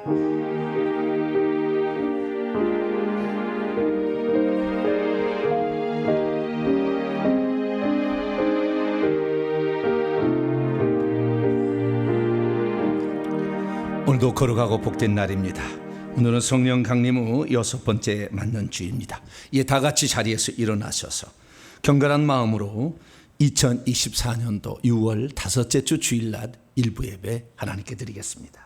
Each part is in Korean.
오늘도 거룩하고 복된 날입니다. 오늘은 성령 강림 후 6번째 맞는 주입니다. 예, 다 같이 자리에서 일어나셔서 경건한 마음으로 2024년도 6월 5째 주 주일날 일부 예배 하나님께 드리겠습니다.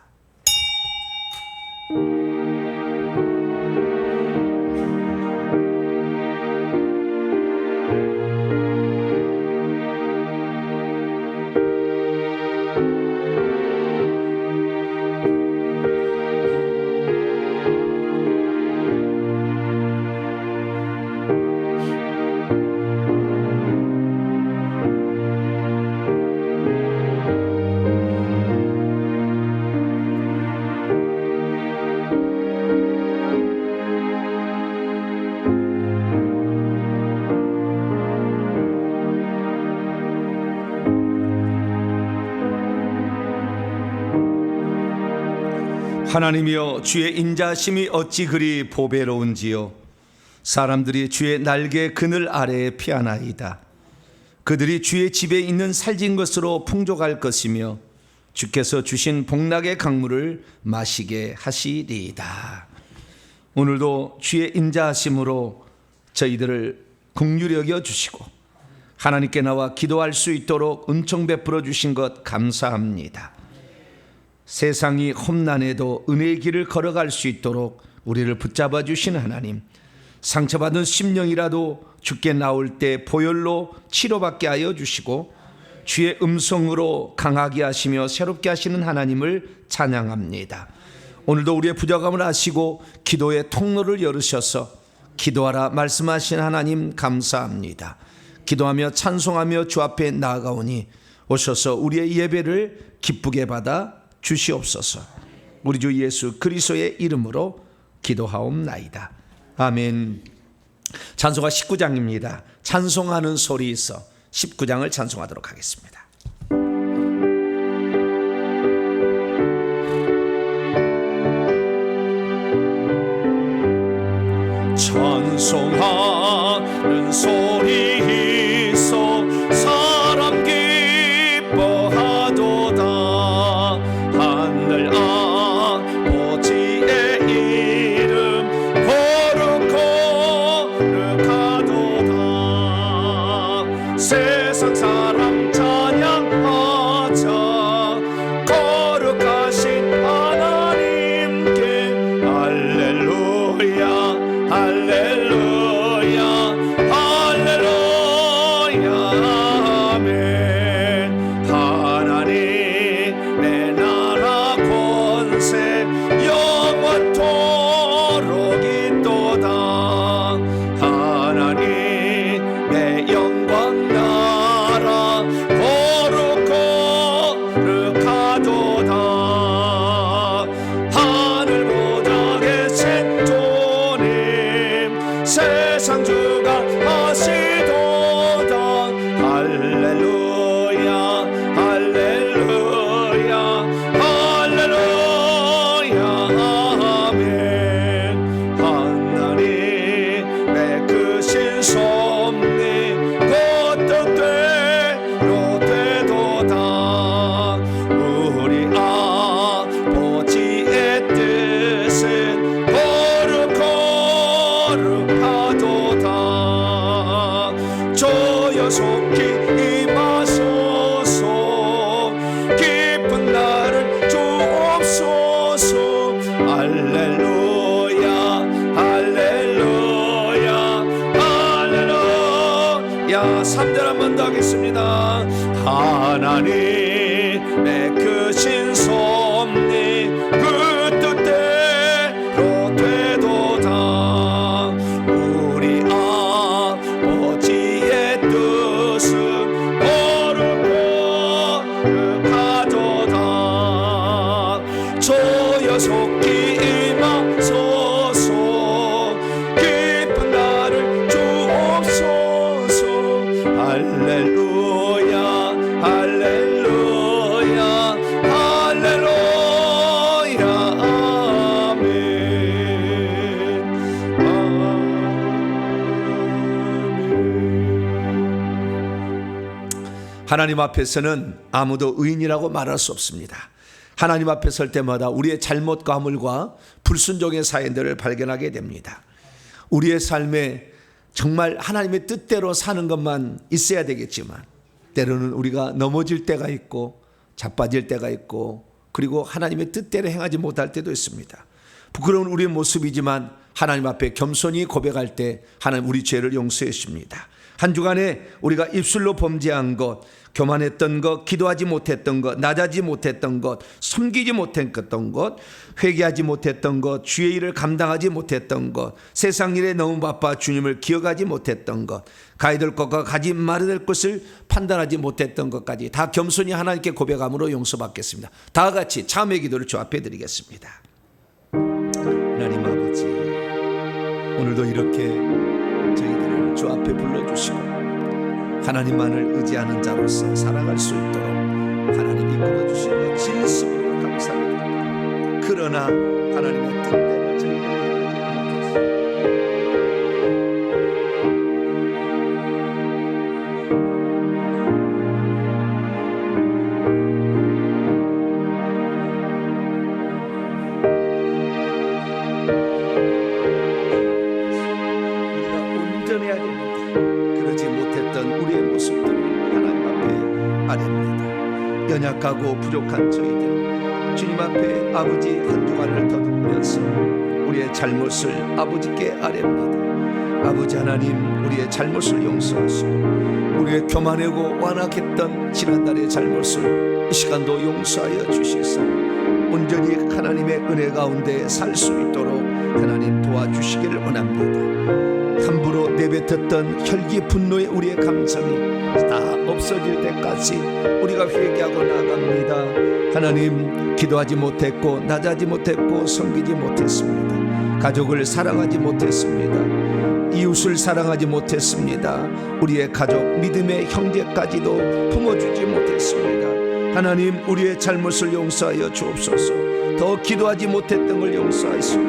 하나님이여, 주의 인자심이 어찌 그리 보배로운지요. 사람들이 주의 날개 그늘 아래에 피하나이다. 그들이 주의 집에 있는 살진 것으로 풍족할 것이며 주께서 주신 복락의 강물을 마시게 하시리이다. 오늘도 주의 인자하심으로 저희들을 긍휼히 여겨 주시고 하나님께 나와 기도할 수 있도록 은총 베풀어 주신 것 감사합니다. 세상이 험난해도 은혜의 길을 걸어갈 수 있도록 우리를 붙잡아 주신 하나님, 상처받은 심령이라도 주께 나올 때 보혈로 치료받게 하여 주시고 주의 음성으로 강하게 하시며 새롭게 하시는 하나님을 찬양합니다. 오늘도 우리의 부족함을 아시고 기도의 통로를 열으셔서 기도하라 말씀하신 하나님 감사합니다. 기도하며 찬송하며 주 앞에 나아가오니 오셔서 우리의 예배를 기쁘게 받아 주시옵소서. 우리 주 예수 그리스도의 이름으로 기도하옵나이다. 아멘. 찬송가 19장입니다. 찬송하는 소리 있어 19장을 찬송하도록 하겠습니다. 찬송하는 소리 있어 사람 기뻐하도다. 하늘 아버지의 이름 거룩하도다. 세상 사람 찬양하자. 거룩하신 하나님께 할렐루야 할렐루야 할렐루야 아멘. 하나님의 나라 권세 영원토록 있도다. 하나님의 영광 나라 거룩하도다. 하늘보다 계신 주님 세상 주가 하시도다. 할렐루야 할렐루야 할렐루야 아멘. 하나님의 크신 섭리 그 뜻대로 되도다. 우리 아버지의 뜻은 거룩하도다. 주여 속히 임하소서. 깊은 나를 주옵소서. 할렐루야 할렐루야 할렐루야. 3절 한 번 더 하겠습니다. 하나님의 크신 섭리 그 뜻대로 되도다. 우리 아버지의 뜻은 거룩하도다. 주여 속히 임하소서. 깊은 나를 주옵소서. 할렐루야 할렐루야 할렐루야 하나님 앞에서는 아무도 의인이라고 말할 수 없습니다. 하나님 앞에 설 때마다 우리의 잘못과 허물과 불순종의 사연들을 발견하게 됩니다. 우리의 삶에 정말 하나님의 뜻대로 사는 것만 있어야 되겠지만 때로는 우리가 넘어질 때가 있고 자빠질 때가 있고 그리고 하나님의 뜻대로 행하지 못할 때도 있습니다. 부끄러운 우리의 모습이지만 하나님 앞에 겸손히 고백할 때 하나님 우리 죄를 용서해 주십니다. 한 주간에 우리가 입술로 범죄한 것, 교만했던 것, 기도하지 못했던 것, 나자지 못했던 것, 섬기지 못했던 것, 회개하지 못했던 것, 주의 일을 감당하지 못했던 것, 세상 일에 너무 바빠 주님을 기억하지 못했던 것, 가야 될 것과 가지 말아야 될 것을 판단하지 못했던 것까지 다 겸손히 하나님께 고백함으로 용서받겠습니다. 다 같이 참회 기도를 주 앞에 드리겠습니다. 하나님 아버지, 오늘도 이렇게 저희들을 주 앞에 불러주시고 하나님만을 의지하는 자로서 살아갈 수 있도록 하나님 이끌어주시는 진심으로 감사합니다. 그러나 하나님의 뜻대로 저희가 온전해야 됩니다. 그러지 못했던 우리의 모습들을 하나님 앞에 아뢰옵니다. 연약하고 부족한 저희들 주님 앞에 아버지 한 주간을 더듬으면서 우리의 잘못을 아버지께 아뢰옵니다. 아버지 하나님, 우리의 잘못을 용서하시고 우리의 교만하고 완악했던 지난날의 잘못을 이 시간도 용서하여 주시사 온전히 하나님의 은혜 가운데 살 수 있도록 하나님 도와주시기를 원합니다. 함부로 내뱉었던 혈기 분노의 우리의 감정이 다 없어질 때까지 우리가 회개하고 나갑니다. 하나님, 기도하지 못했고 나자지 못했고 섬기지 못했습니다. 가족을 사랑하지 못했습니다. 이웃을 사랑하지 못했습니다. 우리의 가족, 믿음의 형제까지도 품어주지 못했습니다. 하나님, 우리의 잘못을 용서하여 주옵소서. 더 기도하지 못했던 걸 용서하시고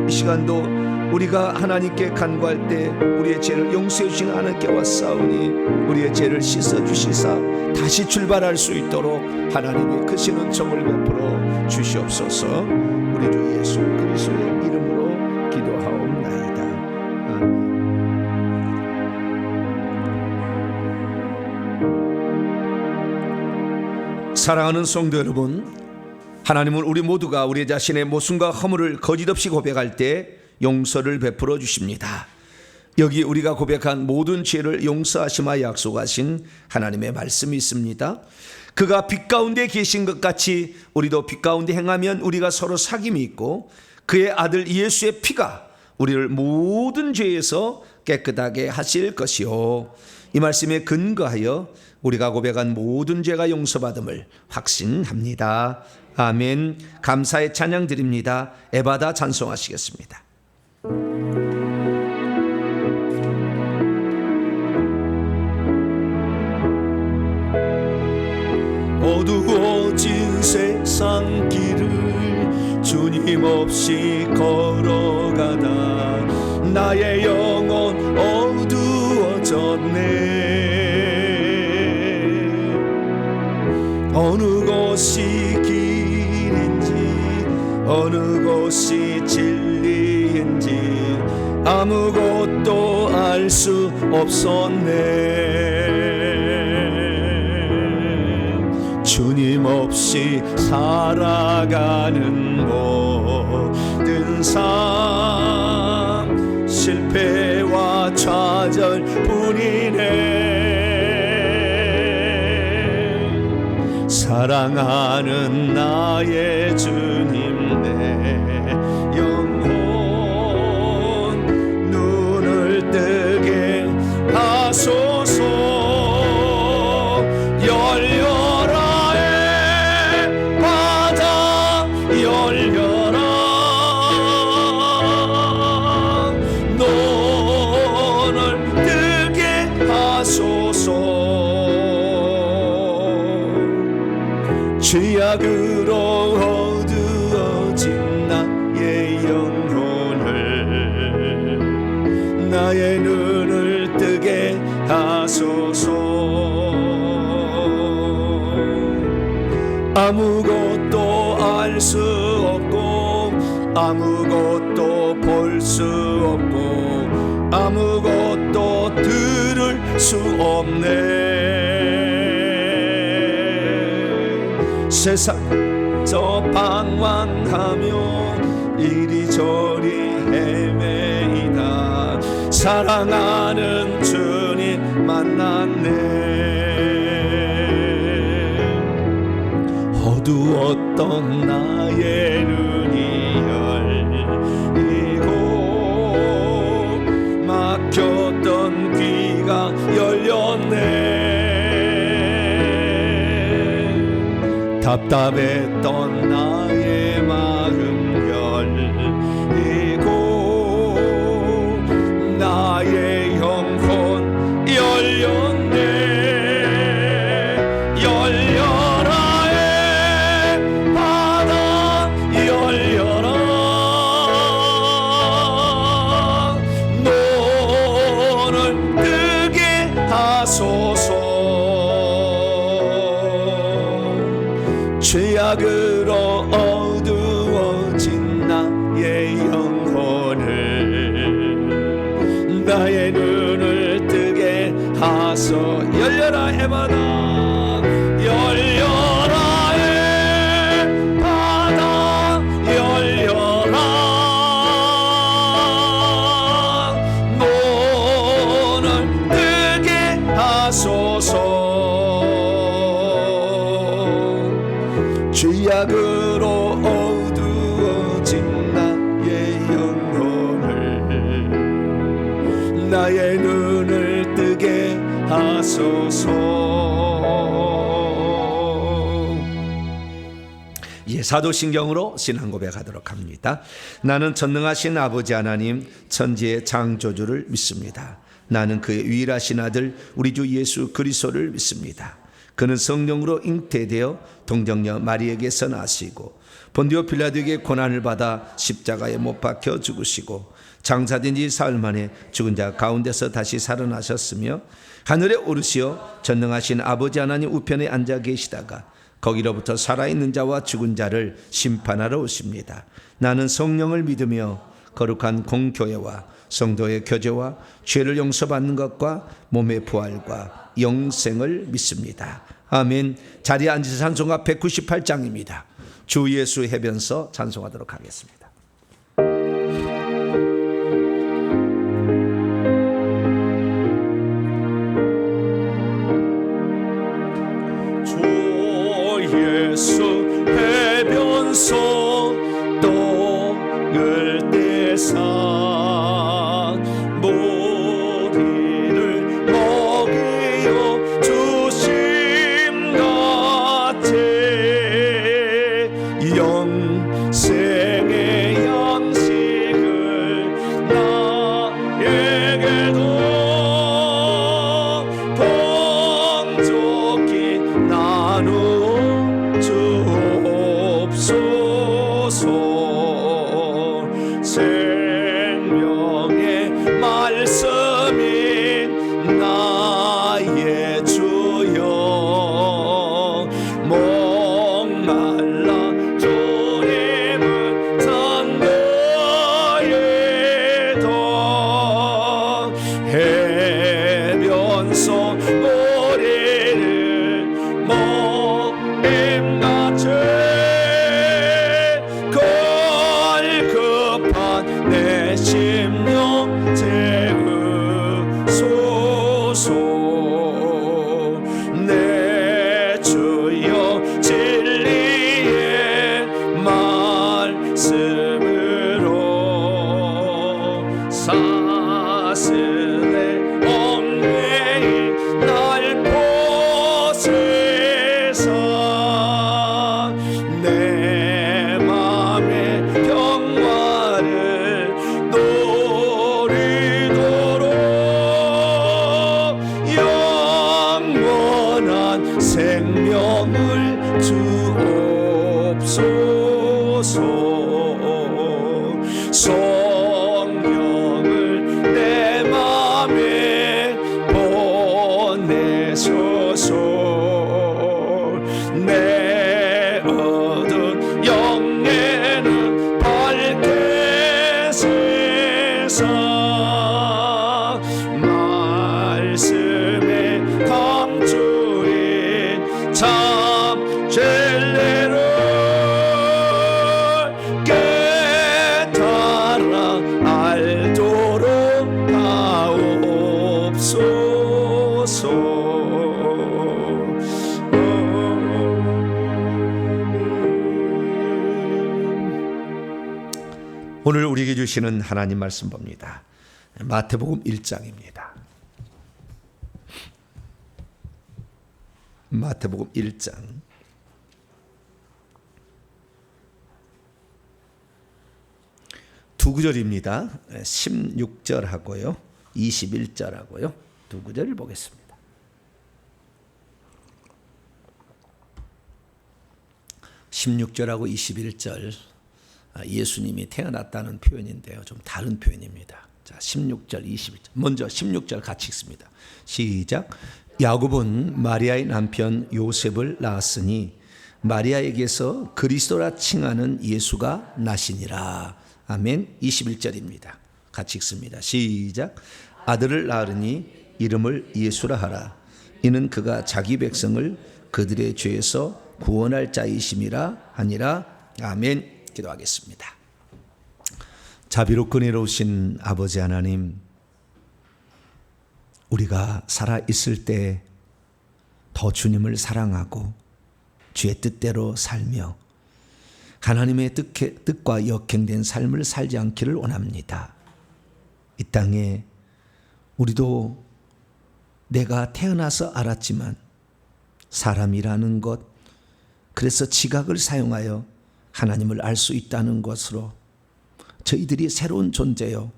이 시간도 우리가 하나님께 간구할 때 우리의 죄를 용서해 주시는 하나님께 왔사오니 우리의 죄를 씻어주시사 다시 출발할 수 있도록 하나님이 크신 은총을 베풀어 주시옵소서. 우리 주 예수 그리스도의 이름으로 기도하옵나이다. 아멘. 사랑하는 성도 여러분, 하나님은 우리 모두가 우리 자신의 모순과 허물을 거짓없이 고백할 때 용서를 베풀어 주십니다. 여기 우리가 고백한 모든 죄를 용서하심하 약속하신 하나님의 말씀이 있습니다. 그가 빛 가운데 계신 것 같이 우리도 빛 가운데 행하면 우리가 서로 사귐이 있고 그의 아들 예수의 피가 우리를 모든 죄에서 깨끗하게 하실 것이요. 이 말씀에 근거하여 우리가 고백한 모든 죄가 용서받음을 확신합니다. 아멘. 감사의 찬양 드립니다. 에바다 찬송하시겠습니다. 어두워진 세상 길을 주님 없이 걸어가다 나의 영혼 어두워졌네. 어느 곳이 길인지 어느 곳이 진리인지 아무것도 알 수 없었네. 주님 없이 살아가는 모든 삶 실패와 좌절뿐이네. 사랑하는 나의 주님 내 영혼 눈을 뜨게 하소서. 열려라 의 바다 열려라 눈을 뜨게 하소서. 죄악으로 아무것도 알 수 없고 아무것도 볼 수 없고 아무것도 들을 수 없네. 세상저 방황하며 이리저리 헤매이다 사랑하는 주님 만났네. 어두웠던 나의 눈이 열리고 막혔던 귀가 열렸네. 답답했던 나의 마음 열리고 나의 영혼 열렸네. 죄악으로 어두워진 나의 영혼을 나의 눈을 뜨게 하소. 열려라 해바다 열려라 해바다 열려라 눈을 뜨게 하소서. 죄악으로 어두워진 나의 영혼을 나의 눈을 뜨게 하소서. 사도신경으로 신앙 고백하도록 합니다. 나는 전능하신 아버지 하나님 천지의 창조주를 믿습니다. 나는 그의 유일하신 아들 우리 주 예수 그리스도를 믿습니다. 그는 성령으로 잉태되어 동정녀 마리에게서 나시고 본디오 빌라도에게 고난을 받아 십자가에 못 박혀 죽으시고 장사된 지 사흘 만에 죽은 자 가운데서 다시 살아나셨으며 하늘에 오르시어 전능하신 아버지 하나님 우편에 앉아 계시다가 거기로부터 살아있는 자와 죽은 자를 심판하러 오십니다. 나는 성령을 믿으며 거룩한 공교회와 성도의 교제와 죄를 용서받는 것과 몸의 부활과 영생을 믿습니다. 아멘. 자리에 앉으셔서 찬송가 198장입니다. 주 예수 해변서 찬송하도록 하겠습니다. 주 예수 해변서 떡을 떼사 오늘 우리에게 주시는 하나님 말씀 봅니다. 마태복음 1장입니다. 마태복음 1장 두 구절입니다. 16절하고요 21절하고요 두 구절을 보겠습니다. 16절하고 21절 예수님이 태어났다는 표현인데요, 좀 다른 표현입니다. 자, 16절, 21절. 먼저 16절 같이 읽습니다. 시작. 야곱은 마리아의 남편 요셉을 낳았으니 마리아에게서 그리스도라 칭하는 예수가 나시니라. 아멘. 21절입니다. 같이 읽습니다. 시작. 아들을 낳으니 이름을 예수라 하라. 이는 그가 자기 백성을 그들의 죄에서 구원할 자이심이라 하니라. 아멘. 기도하겠습니다. 자비롭고 은혜로우신 아버지 하나님, 우리가 살아있을 때 더 주님을 사랑하고 주의 뜻대로 살며 하나님의 뜻과 역행된 삶을 살지 않기를 원합니다. 이 땅에 우리도 내가 태어나서 알았지만 사람이라는 것, 그래서 지각을 사용하여 하나님을 알 수 있다는 것으로 저희들이 새로운 존재요,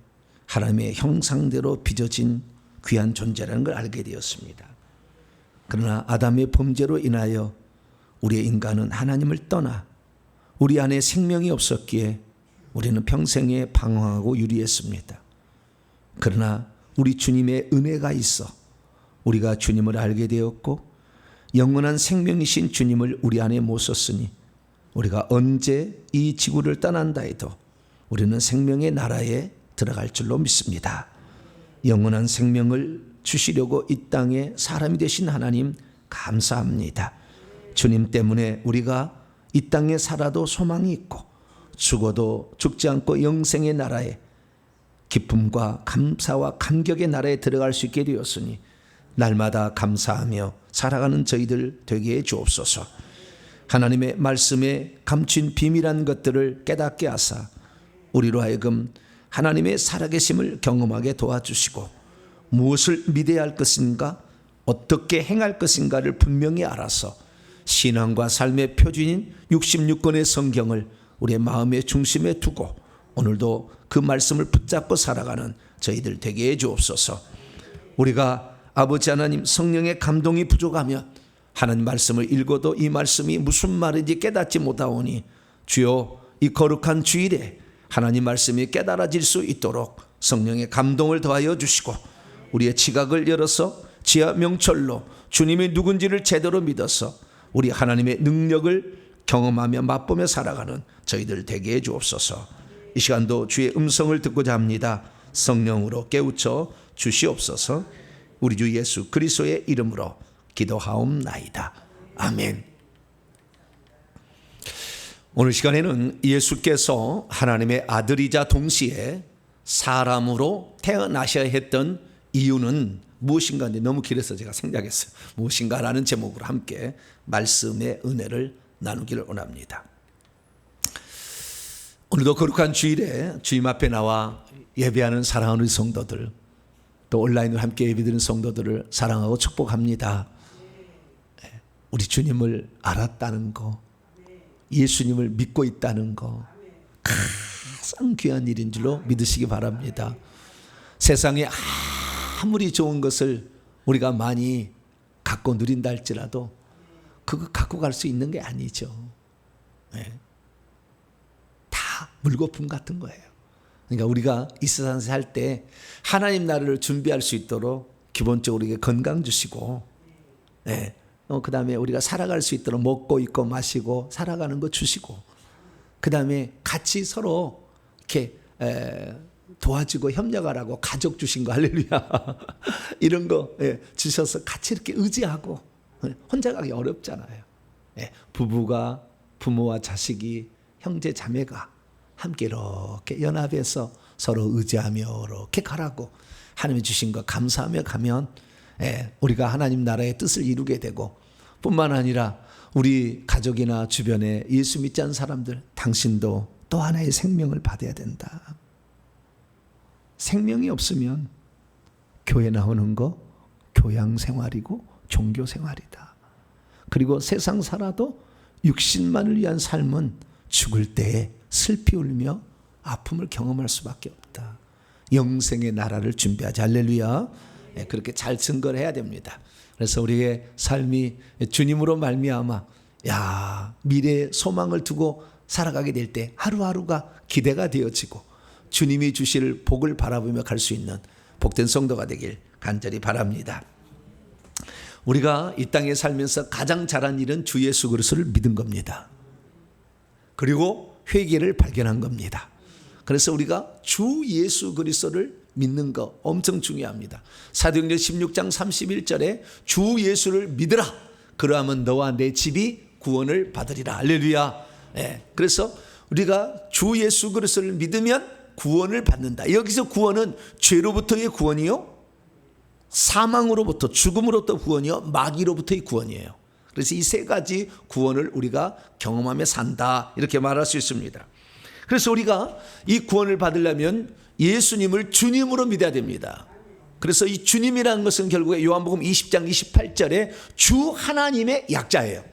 하나님의 형상대로 빚어진 귀한 존재라는 걸 알게 되었습니다. 그러나 아담의 범죄로 인하여 우리의 인간은 하나님을 떠나 우리 안에 생명이 없었기에 우리는 평생에 방황하고 유리했습니다. 그러나 우리 주님의 은혜가 있어 우리가 주님을 알게 되었고 영원한 생명이신 주님을 우리 안에 모셨으니 우리가 언제 이 지구를 떠난다 해도 우리는 생명의 나라에 들어갈 줄로 믿습니다. 영원한 생명을 주시려고 이 땅에 사람이 되신 하나님 감사합니다. 주님 때문에 우리가 이 땅에 살아도 소망이 있고 죽어도 죽지 않고 영생의 나라에 기쁨과 감사와 감격의 나라에 들어갈 수 있게 되었으니 날마다 감사하며 살아가는 저희들 되게 해 주옵소서. 하나님의 말씀에 감춘 비밀한 것들을 깨닫게 하사 우리로 하여금 하나님의 살아계심을 경험하게 도와주시고 무엇을 믿어야 할 것인가, 어떻게 행할 것인가를 분명히 알아서 신앙과 삶의 표준인 66권의 성경을 우리의 마음의 중심에 두고 오늘도 그 말씀을 붙잡고 살아가는 저희들 되게 해 주옵소서. 우리가 아버지 하나님 성령의 감동이 부족하면 하나님 말씀을 읽어도 이 말씀이 무슨 말인지 깨닫지 못하오니 주여 이 거룩한 주일에 하나님 말씀이 깨달아질 수 있도록 성령의 감동을 더하여 주시고 우리의 지각을 열어서 지하 명철로 주님이 누군지를 제대로 믿어서 우리 하나님의 능력을 경험하며 맛보며 살아가는 저희들 되게 해 주옵소서. 이 시간도 주의 음성을 듣고자 합니다. 성령으로 깨우쳐 주시옵소서. 우리 주 예수 그리스도의 이름으로 기도하옵나이다. 아멘. 오늘 시간에는 예수께서 하나님의 아들이자 동시에 사람으로 태어나셔야 했던 이유는 무엇인가 너무 길어서 제가 생략했어요. 무엇인가라는 제목으로 함께 말씀의 은혜를 나누기를 원합니다. 오늘도 거룩한 주일에 주님 앞에 나와 예배하는 사랑하는 성도들, 또 온라인으로 함께 예배드리는 성도들을 사랑하고 축복합니다. 우리 주님을 알았다는 거, 예수님을 믿고 있다는 거 가장 귀한 일인 줄로 믿으시기 바랍니다. 세상에 아무리 좋은 것을 우리가 많이 갖고 누린다 할지라도 그거 갖고 갈 수 있는 게 아니죠. 다 물거품 같은 거예요. 그러니까 우리가 이 세상에 살 때 하나님 나라를 준비할 수 있도록 기본적으로 우리에게 건강 주시고, 그 다음에 우리가 살아갈 수 있도록 먹고 입고 마시고 살아가는 거 주시고, 그 다음에 같이 서로 이렇게 도와주고 협력하라고 가족 주신 거 할렐루야 이런 거 주셔서 같이 이렇게 의지하고, 혼자 가기 어렵잖아요. 부부가, 부모와 자식이, 형제 자매가 함께 이렇게 연합해서 서로 의지하며 이렇게 가라고 하나님이 주신 거 감사하며 가면 우리가 하나님 나라의 뜻을 이루게 되고, 뿐만 아니라 우리 가족이나 주변에 예수 믿지 않는 사람들, 당신도 또 하나의 생명을 받아야 된다. 생명이 없으면 교회 나오는 거 교양 생활이고 종교 생활이다. 그리고 세상 살아도 육신만을 위한 삶은 죽을 때에 슬피 울며 아픔을 경험할 수밖에 없다. 영생의 나라를 준비하자. 할렐루야. 그렇게 잘 증거를 해야 됩니다. 그래서 우리의 삶이 주님으로 말미암아 미래의 소망을 두고 살아가게 될 때 하루하루가 기대가 되어지고 주님이 주실 복을 바라보며 갈 수 있는 복된 성도가 되길 간절히 바랍니다. 우리가 이 땅에 살면서 가장 잘한 일은 주 예수 그리스도를 믿은 겁니다. 그리고 회개를 발견한 겁니다. 그래서 우리가 주 예수 그리스도를 믿는 거 엄청 중요합니다. 사도행전 16장 31절에 주 예수를 믿으라. 그러하면 너와 내 집이 구원을 받으리라. 할렐루야. 그래서 우리가 주 예수 그리스도를 믿으면 구원을 받는다. 여기서 구원은 죄로부터의 구원이요, 사망으로부터 죽음으로부터 구원이요, 마귀로부터의 구원이에요. 그래서 이 세 가지 구원을 우리가 경험하며 산다, 이렇게 말할 수 있습니다. 그래서 우리가 이 구원을 받으려면 예수님을 주님으로 믿어야 됩니다. 그래서 이 주님이라는 것은 결국에 요한복음 20장 28절에 주 하나님의 약자예요.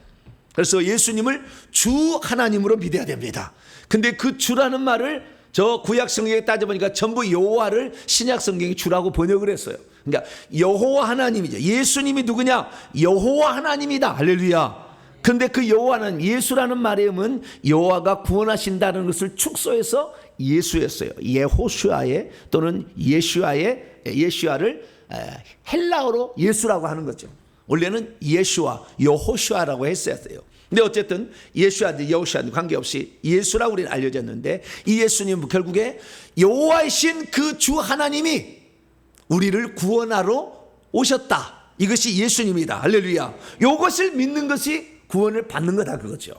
그래서 예수님을 주 하나님으로 믿어야 됩니다. 근데 그 주라는 말을 저 구약 성경에 따져보니까 전부 여호와를 신약 성경이 주라고 번역을 했어요. 그러니까 여호와 하나님이죠. 예수님이 누구냐? 여호와 하나님이다. 할렐루야. 근데 그 여호와는 예수라는 말의 의미는 여호와가 구원하신다는 것을 축소해서 예수였어요. 예호슈아의 또는 예슈아를 헬라어로 예수라고 하는 거죠. 원래는 예슈아, 여호슈아라고 했었어요. 근데 어쨌든 예수와든 여호슈아든 관계없이 예수라고 우리는 알려졌는데, 이 예수님은 결국에 여호와이신 그 주 하나님이 우리를 구원하러 오셨다. 이것이 예수님이다. 할렐루야. 이것을 믿는 것이 구원을 받는 거다, 그거죠.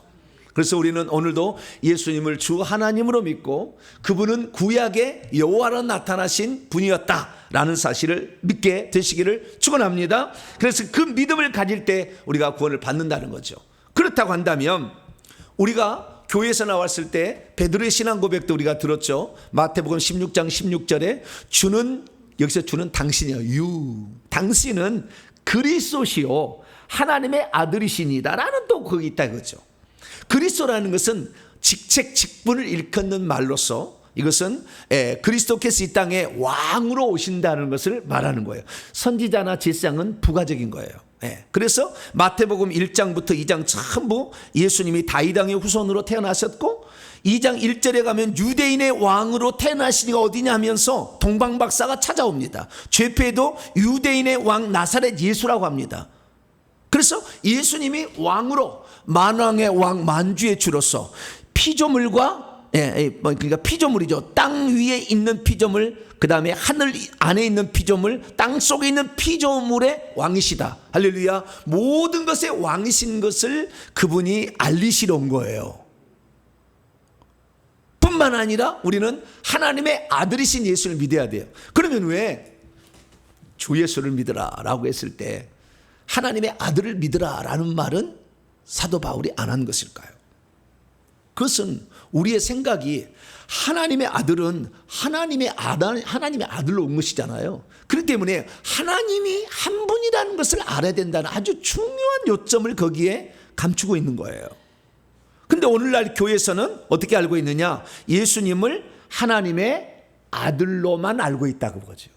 그래서 우리는 오늘도 예수님을 주 하나님으로 믿고 그분은 구약의 여호와로 나타나신 분이었다라는 사실을 믿게 되시기를 축원합니다. 그래서 그 믿음을 가질 때 우리가 구원을 받는다는 거죠. 그렇다고 한다면 우리가 교회에서 나왔을 때 베드로의 신앙 고백도 우리가 들었죠. 마태복음 16장 16절에 여기서 주는 당신이요, 당신은 그리스도시요 하나님의 아들이시니다 라는 또 거기 있다 그거죠. 그리스도라는 것은 직책 직분을 일컫는 말로서 이것은 그리스도께서 이 땅에 왕으로 오신다는 것을 말하는 거예요. 선지자나 제사장은 부가적인 거예요. 그래서 마태복음 1장부터 2장 전부 예수님이 다윗왕의 후손으로 태어나셨고, 2장 1절에 가면 유대인의 왕으로 태어나시니가 어디냐 하면서 동방박사가 찾아옵니다. 죄패에도 유대인의 왕 나사렛 예수라고 합니다. 그래서 예수님이 왕으로, 만왕의 왕, 만주의 주로서 피조물과 그러니까 피조물이죠. 땅 위에 있는 피조물, 그 다음에 하늘 안에 있는 피조물, 땅 속에 있는 피조물의 왕이시다. 할렐루야. 모든 것의 왕이신 것을 그분이 알리시러 온 거예요. 뿐만 아니라 우리는 하나님의 아들이신 예수를 믿어야 돼요. 그러면 왜 주 예수를 믿으라 라고 했을 때 하나님의 아들을 믿으라 라는 말은 사도 바울이 안 한 것일까요? 그것은 우리의 생각이 하나님의 아들은 하나님의 아들로 온 것이잖아요. 그렇기 때문에 하나님이 한 분이라는 것을 알아야 된다는 아주 중요한 요점을 거기에 감추고 있는 거예요. 근데 오늘날 교회에서는 어떻게 알고 있느냐? 예수님을 하나님의 아들로만 알고 있다고 그러죠.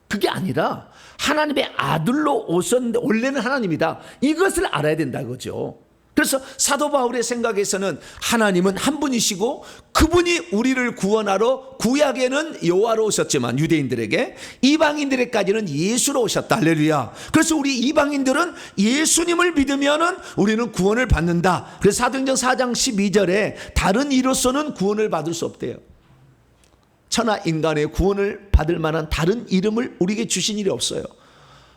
그게 아니라 하나님의 아들로 오셨는데 원래는 하나님이다, 이것을 알아야 된다는 거죠. 그래서 사도 바울의 생각에서는 하나님은 한 분이시고 그분이 우리를 구원하러 구약에는 여호와로 오셨지만 유대인들에게, 이방인들에게까지는 예수로 오셨다. 할렐루야. 그래서 우리 이방인들은 예수님을 믿으면 우리는 구원을 받는다. 그래서 사도행전 4장 12절에 다른 이로서는 구원을 받을 수 없대요. 천하 인간의 구원을 받을 만한 다른 이름을 우리에게 주신 일이 없어요.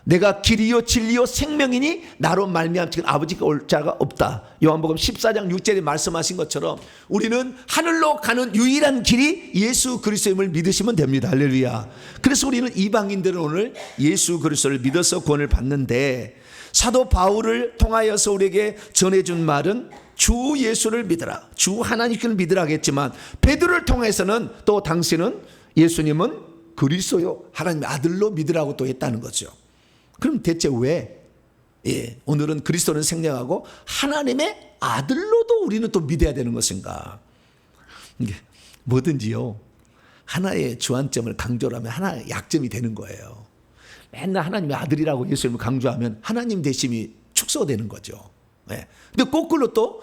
내가 길이요 진리요 생명이니 나로 말미암지 아버지가 올 자가 없다. 요한복음 14장 6절에 말씀하신 것처럼 우리는 하늘로 가는 유일한 길이 예수 그리스도임을 믿으시면 됩니다. 할렐루야. 그래서 우리는 이방인들은 오늘 예수 그리스도를 믿어서 구원을 받는데, 사도 바울을 통하여서 우리에게 전해준 말은 주 예수를 믿으라, 주 하나님을 믿으라 하겠지만 베드로를 통해서는 또 당신은 예수님은 그리스도요 하나님의 아들로 믿으라고 또 했다는 거죠. 그럼 대체 왜 오늘은 그리스도는 생략하고 하나님의 아들로도 우리는 또 믿어야 되는 것인가? 뭐든지요 하나의 주안점을 강조를 하면 하나의 약점이 되는 거예요. 맨날 하나님의 아들이라고 예수님을 강조하면 하나님 대심이 축소되는 거죠. 근데 거꾸로 또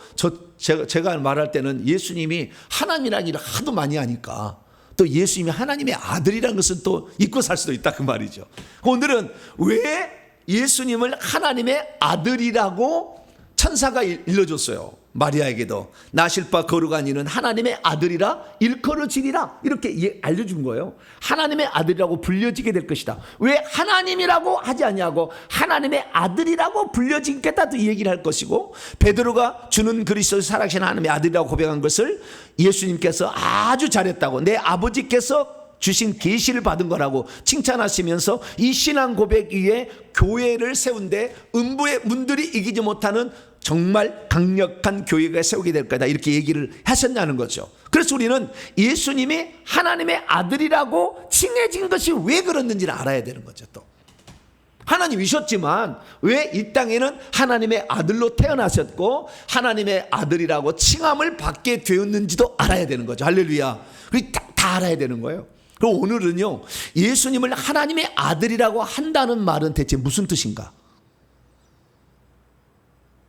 제가 말할 때는 예수님이 하나님이라는 일을 하도 많이 하니까 또 예수님이 하나님의 아들이라는 것은 또 잊고 살 수도 있다 그 말이죠. 오늘은 왜 예수님을 하나님의 아들이라고 천사가 일러줬어요. 마리아에게도 나실 바 거룩한 이는 하나님의 아들이라 일컬어지리라 이렇게 알려준 거예요. 하나님의 아들이라고 불려지게 될 것이다. 왜 하나님이라고 하지 않냐고 하나님의 아들이라고 불려지겠다도 얘기를 할 것이고, 베드로가 주는 그리스도 살아계신 하나님의 아들이라고 고백한 것을 예수님께서 아주 잘했다고, 내 아버지께서 주신 계시를 받은 거라고 칭찬하시면서 이 신앙 고백 위에 교회를 세운데 음부의 문들이 이기지 못하는 정말 강력한 교회가 세우게 될 거다 이렇게 얘기를 하셨냐는 거죠. 그래서 우리는 예수님이 하나님의 아들이라고 칭해진 것이 왜 그랬는지를 알아야 되는 거죠. 또 하나님이셨지만 왜 이 땅에는 하나님의 아들로 태어나셨고 하나님의 아들이라고 칭함을 받게 되었는지도 알아야 되는 거죠. 할렐루야. 다 알아야 되는 거예요. 그럼 오늘은요 예수님을 하나님의 아들이라고 한다는 말은 대체 무슨 뜻인가?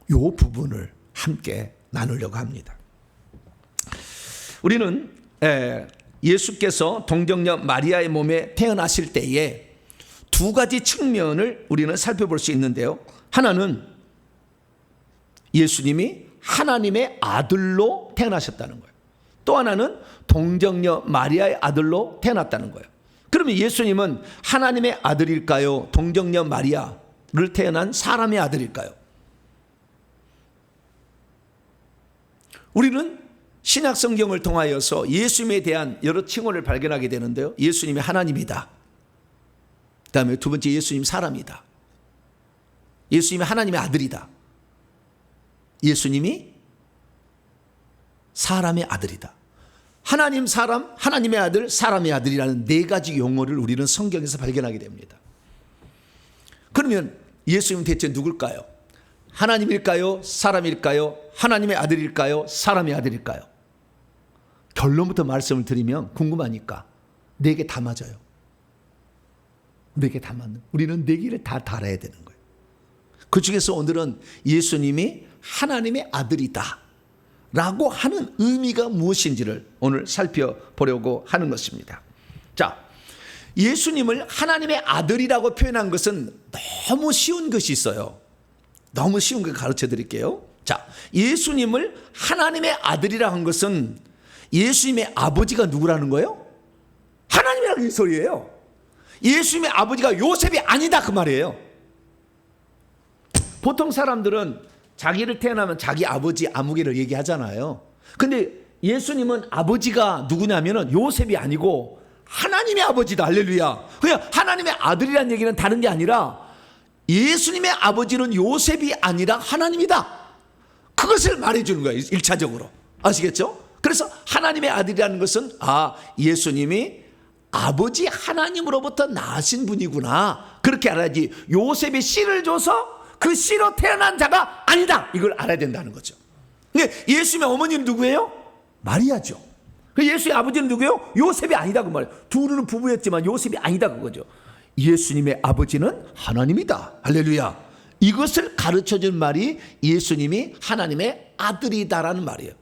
이 부분을 함께 나누려고 합니다. 우리는 예수께서 동정녀 마리아의 몸에 태어나실 때에 두 가지 측면을 우리는 살펴볼 수 있는데요. 하나는 예수님이 하나님의 아들로 태어나셨다는 거예요. 또 하나는 동정녀 마리아의 아들로 태어났다는 거예요. 그러면 예수님은 하나님의 아들일까요? 동정녀 마리아를 태어난 사람의 아들일까요? 우리는 신약 성경을 통하여서 예수님에 대한 여러 칭호를 발견하게 되는데요. 예수님이 하나님이다. 그 다음에 두 번째 예수님 사람이다. 예수님이 하나님의 아들이다. 예수님이 사람의 아들이다. 하나님 사람, 하나님의 아들, 사람의 아들이라는 네 가지 용어를 우리는 성경에서 발견하게 됩니다. 그러면 예수님 대체 누굴까요? 하나님일까요? 사람일까요? 하나님의 아들일까요? 사람의 아들일까요? 결론부터 말씀을 드리면 궁금하니까 네 개 다 맞아요. 네 개 다 맞는. 우리는 네 개를 다 알아야 되는 거예요. 그 중에서 오늘은 예수님이 하나님의 아들이다 라고 하는 의미가 무엇인지를 오늘 살펴보려고 하는 것입니다. 자, 예수님을 하나님의 아들이라고 표현한 것은 너무 쉬운 것이 있어요. 너무 쉬운 걸 가르쳐 드릴게요. 자, 예수님을 하나님의 아들이라 한 것은 예수님의 아버지가 누구라는 거예요? 하나님이라는 소리예요. 예수님의 아버지가 요셉이 아니다 그 말이에요. 보통 사람들은 자기를 태어나면 자기 아버지 아무개를 얘기하잖아요. 근데 예수님은 아버지가 누구냐면은 요셉이 아니고 하나님의 아버지다. 할렐루야. 그냥 하나님의 아들이라는 얘기는 다른 게 아니라 예수님의 아버지는 요셉이 아니라 하나님이다. 그것을 말해주는 거예요. 1차적으로. 아시겠죠? 그래서 하나님의 아들이라는 것은 예수님이 아버지 하나님으로부터 나신 분이구나. 그렇게 알아야지 요셉이 씨를 줘서 그 씨로 태어난 자가 아니다. 이걸 알아야 된다는 거죠. 근데 예수님의 어머니는 누구예요? 마리아죠. 예수의 아버지는 누구예요? 요셉이 아니다 그 말이에요. 둘은 부부였지만 요셉이 아니다 그거죠. 예수님의 아버지는 하나님이다. 할렐루야. 이것을 가르쳐준 말이 예수님이 하나님의 아들이다라는 말이에요.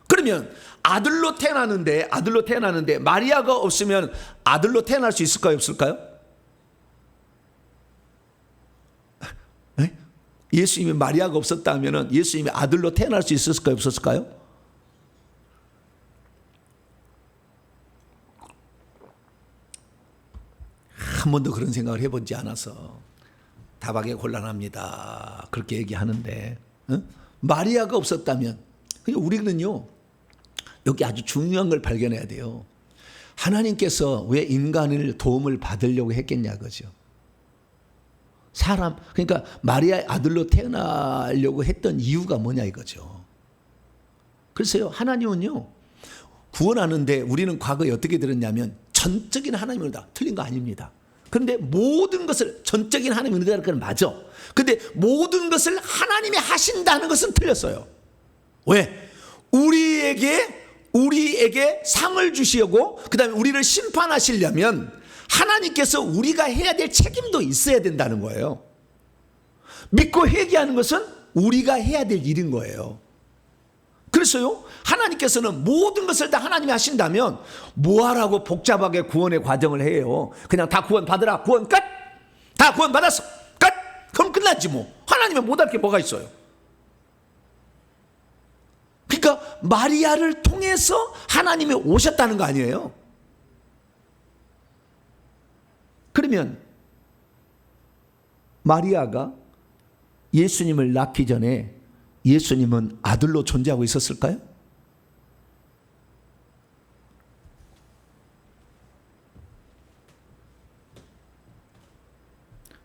그러면 아들로 태어나는데 마리아가 없으면 아들로 태어날 수 있을까요? 없을까요? 네? 예수님이 마리아가 없었다면 예수님이 아들로 태어날 수 있었을까요? 없었을까요? 한 번도 그런 생각을 해보지 않아서 답하기 곤란합니다. 그렇게 얘기하는데 마리아가 없었다면 우리는요 여기 아주 중요한 걸 발견해야 돼요. 하나님께서 왜 인간을 도움을 받으려고 했겠냐 그죠. 그러니까 마리아의 아들로 태어나려고 했던 이유가 뭐냐 이거죠. 글쎄요, 하나님은요, 구원하는데 우리는 과거에 어떻게 들었냐면 전적인 하나님의 은혜다. 틀린 거 아닙니다. 그런데 모든 것을 전적인 하나님의 은혜라는 건 맞아. 근데 모든 것을 하나님이 하신다는 것은 틀렸어요. 왜? 우리에게 상을 주시고 그다음에 우리를 심판하시려면 하나님께서 우리가 해야 될 책임도 있어야 된다는 거예요. 믿고 회개하는 것은 우리가 해야 될 일인 거예요. 그래서요, 하나님께서는 모든 것을 다 하나님이 하신다면 뭐하라고 복잡하게 구원의 과정을 해요. 그냥 다 구원 받으라, 구원 끝! 다 구원 받았어, 끝! 그럼 끝났지 뭐. 하나님은 못할 게 뭐가 있어요. 그러니까 마리아를 통해서 하나님이 오셨다는 거 아니에요. 그러면 마리아가 예수님을 낳기 전에 예수님은 아들로 존재하고 있었을까요?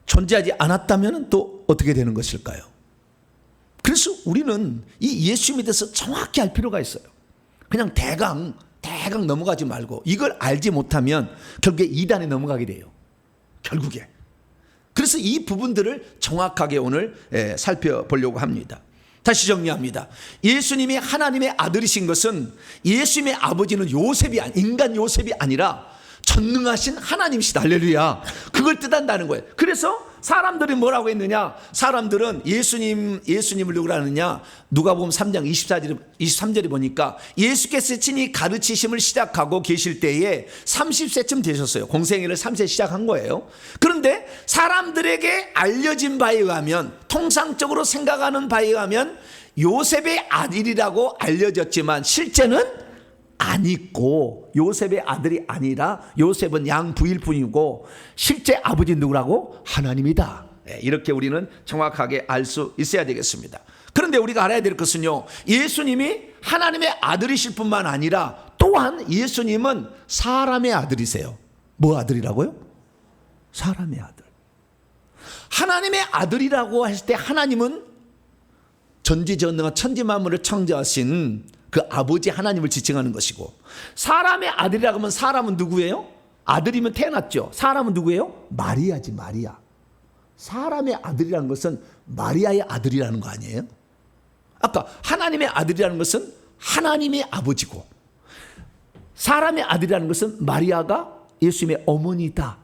존재하지 않았다면 또 어떻게 되는 것일까요? 그래서 우리는 이 예수님에 대해서 정확히 알 필요가 있어요. 그냥 대강 넘어가지 말고 이걸 알지 못하면 결국에 이단에 넘어가게 돼요. 결국에. 그래서 이 부분들을 정확하게 오늘 살펴보려고 합니다. 다시 정리합니다. 예수님이 하나님의 아들이신 것은 예수님의 아버지는 인간 요셉이 아니라 전능하신 하나님이시다. 할렐루야. 그걸 뜻한다는 거예요. 그래서 사람들이 뭐라고 했느냐? 사람들은 예수님을 누구라 하느냐? 누가복음 3장 23절에 보니까 예수께서 친히 가르치심을 시작하고 계실 때에 30세쯤 되셨어요. 공생애를 3세 시작한 거예요. 그런데 사람들에게 알려진 바에 의하면, 통상적으로 생각하는 바에 의하면 요셉의 아들이라고 알려졌지만 실제는 아니고, 요셉의 아들이 아니라 요셉은 양부일 뿐이고 실제 아버지는 누구라고? 하나님이다. 이렇게 우리는 정확하게 알 수 있어야 되겠습니다. 그런데 우리가 알아야 될 것은요, 예수님이 하나님의 아들이실 뿐만 아니라 또한 예수님은 사람의 아들이세요. 뭐 아들이라고요? 사람의 아들. 하나님의 아들이라고 했을 때 하나님은 전지전능한 천지만물을 창조하신 그 아버지 하나님을 지칭하는 것이고, 사람의 아들이라고 하면 사람은 누구예요? 아들이면 태어났죠. 사람은 누구예요? 마리아지, 마리아. 사람의 아들이라는 것은 마리아의 아들이라는 거 아니에요? 아까 하나님의 아들이라는 것은 하나님의 아버지고, 사람의 아들이라는 것은 마리아가 예수님의 어머니다.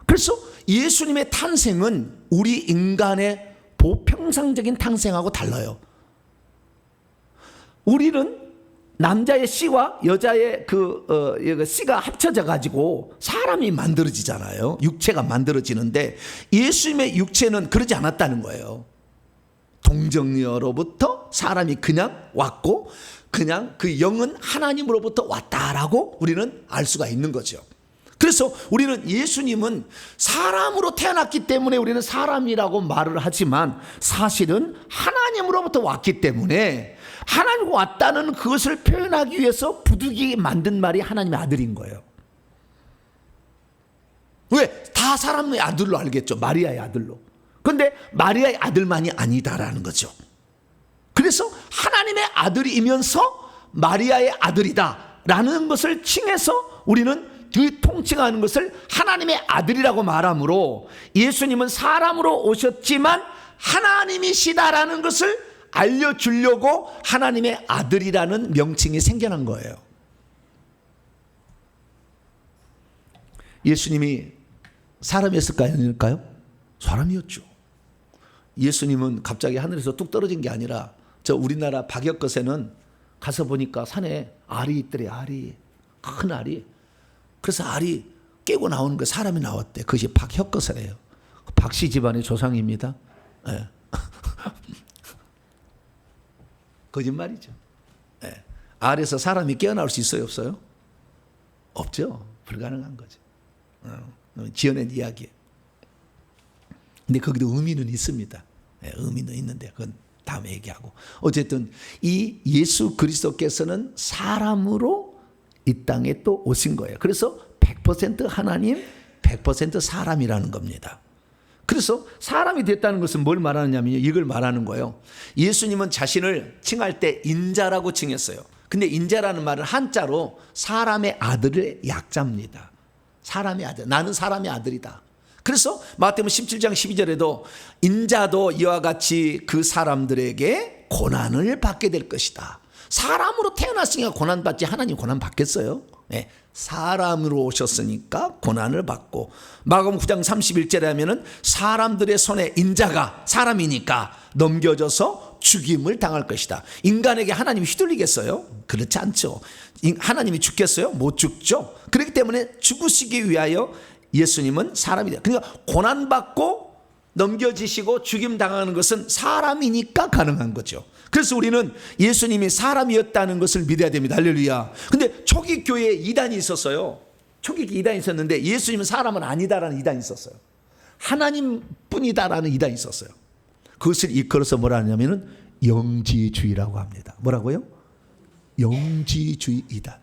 그래서 예수님의 탄생은 우리 인간의 보편상적인 탄생하고 달라요. 우리는 남자의 씨와 여자의 씨가 합쳐져 가지고 사람이 만들어지잖아요. 육체가 만들어지는데 예수님의 육체는 그러지 않았다는 거예요. 동정녀로부터 사람이 그냥 왔고, 그냥 그 영은 하나님으로부터 왔다라고 우리는 알 수가 있는 거죠. 그래서 우리는 예수님은 사람으로 태어났기 때문에 우리는 사람이라고 말을 하지만 사실은 하나님으로부터 왔기 때문에 하나님 왔다는 그것을 표현하기 위해서 부득이 만든 말이 하나님의 아들인 거예요. 왜? 다 사람의 아들로 알겠죠. 마리아의 아들로. 그런데 마리아의 아들만이 아니다라는 거죠. 그래서 하나님의 아들이면서 마리아의 아들이다라는 것을 칭해서 우리는 그 통칭하는 것을 하나님의 아들이라고 말하므로 예수님은 사람으로 오셨지만 하나님이시다라는 것을 알려주려고 하나님의 아들이라는 명칭이 생겨난 거예요. 예수님이 사람이었을까요? 아닐까요? 사람이었죠. 예수님은 갑자기 하늘에서 뚝 떨어진 게 아니라 저 우리나라 박역것에는 가서 보니까 산에 알이 있더래. 알이, 큰 알이. 그래서 알이 깨고 나오는 거 사람이 나왔대. 그것이 박혁거사예요. 박씨 집안의 조상입니다. 네. 거짓말이죠. 네. 알에서 사람이 깨어나올 수 있어요, 없어요? 없죠. 불가능한 거죠. 지어낸 이야기예요. 근데 거기도 의미는 있습니다. 네, 의미는 있는데 그건 다음에 얘기하고. 어쨌든 이 예수 그리스도께서는 사람으로 이 땅에 또 오신 거예요. 그래서 100% 하나님, 100% 사람이라는 겁니다. 그래서 사람이 됐다는 것은 뭘 말하느냐면요, 이걸 말하는 거예요. 예수님은 자신을 칭할 때 인자라고 칭했어요. 근데 인자라는 말은 한자로 사람의 아들의 약자입니다. 사람의 아들, 나는 사람의 아들이다. 그래서 마태복음 17장 12절에도 인자도 이와 같이 그 사람들에게 고난을 받게 될 것이다. 사람으로 태어났으니까 고난받지, 하나님 고난 받겠어요? 네. 사람으로 오셨으니까 고난을 받고, 마가복음 9장 31절에 하면은 사람들의 손에 인자가 사람이니까 넘겨져서 죽임을 당할 것이다. 인간에게 하나님이 휘둘리겠어요? 그렇지 않죠. 하나님이 죽겠어요? 못 죽죠. 그렇기 때문에 죽으시기 위하여 예수님은 사람이다. 그러니까 고난받고 넘겨지시고 죽임 당하는 것은 사람이니까 가능한 거죠. 그래서 우리는 예수님이 사람이었다는 것을 믿어야 됩니다. 할렐루야. 근데 초기 교회에 이단이 있었어요. 초기 이단이 있었는데 예수님은 사람은 아니다라는 이단이 있었어요. 하나님뿐이다라는 이단이 있었어요. 그것을 이끌어서 뭐라 하냐면은 영지주의라고 합니다. 뭐라고요? 영지주의 이단.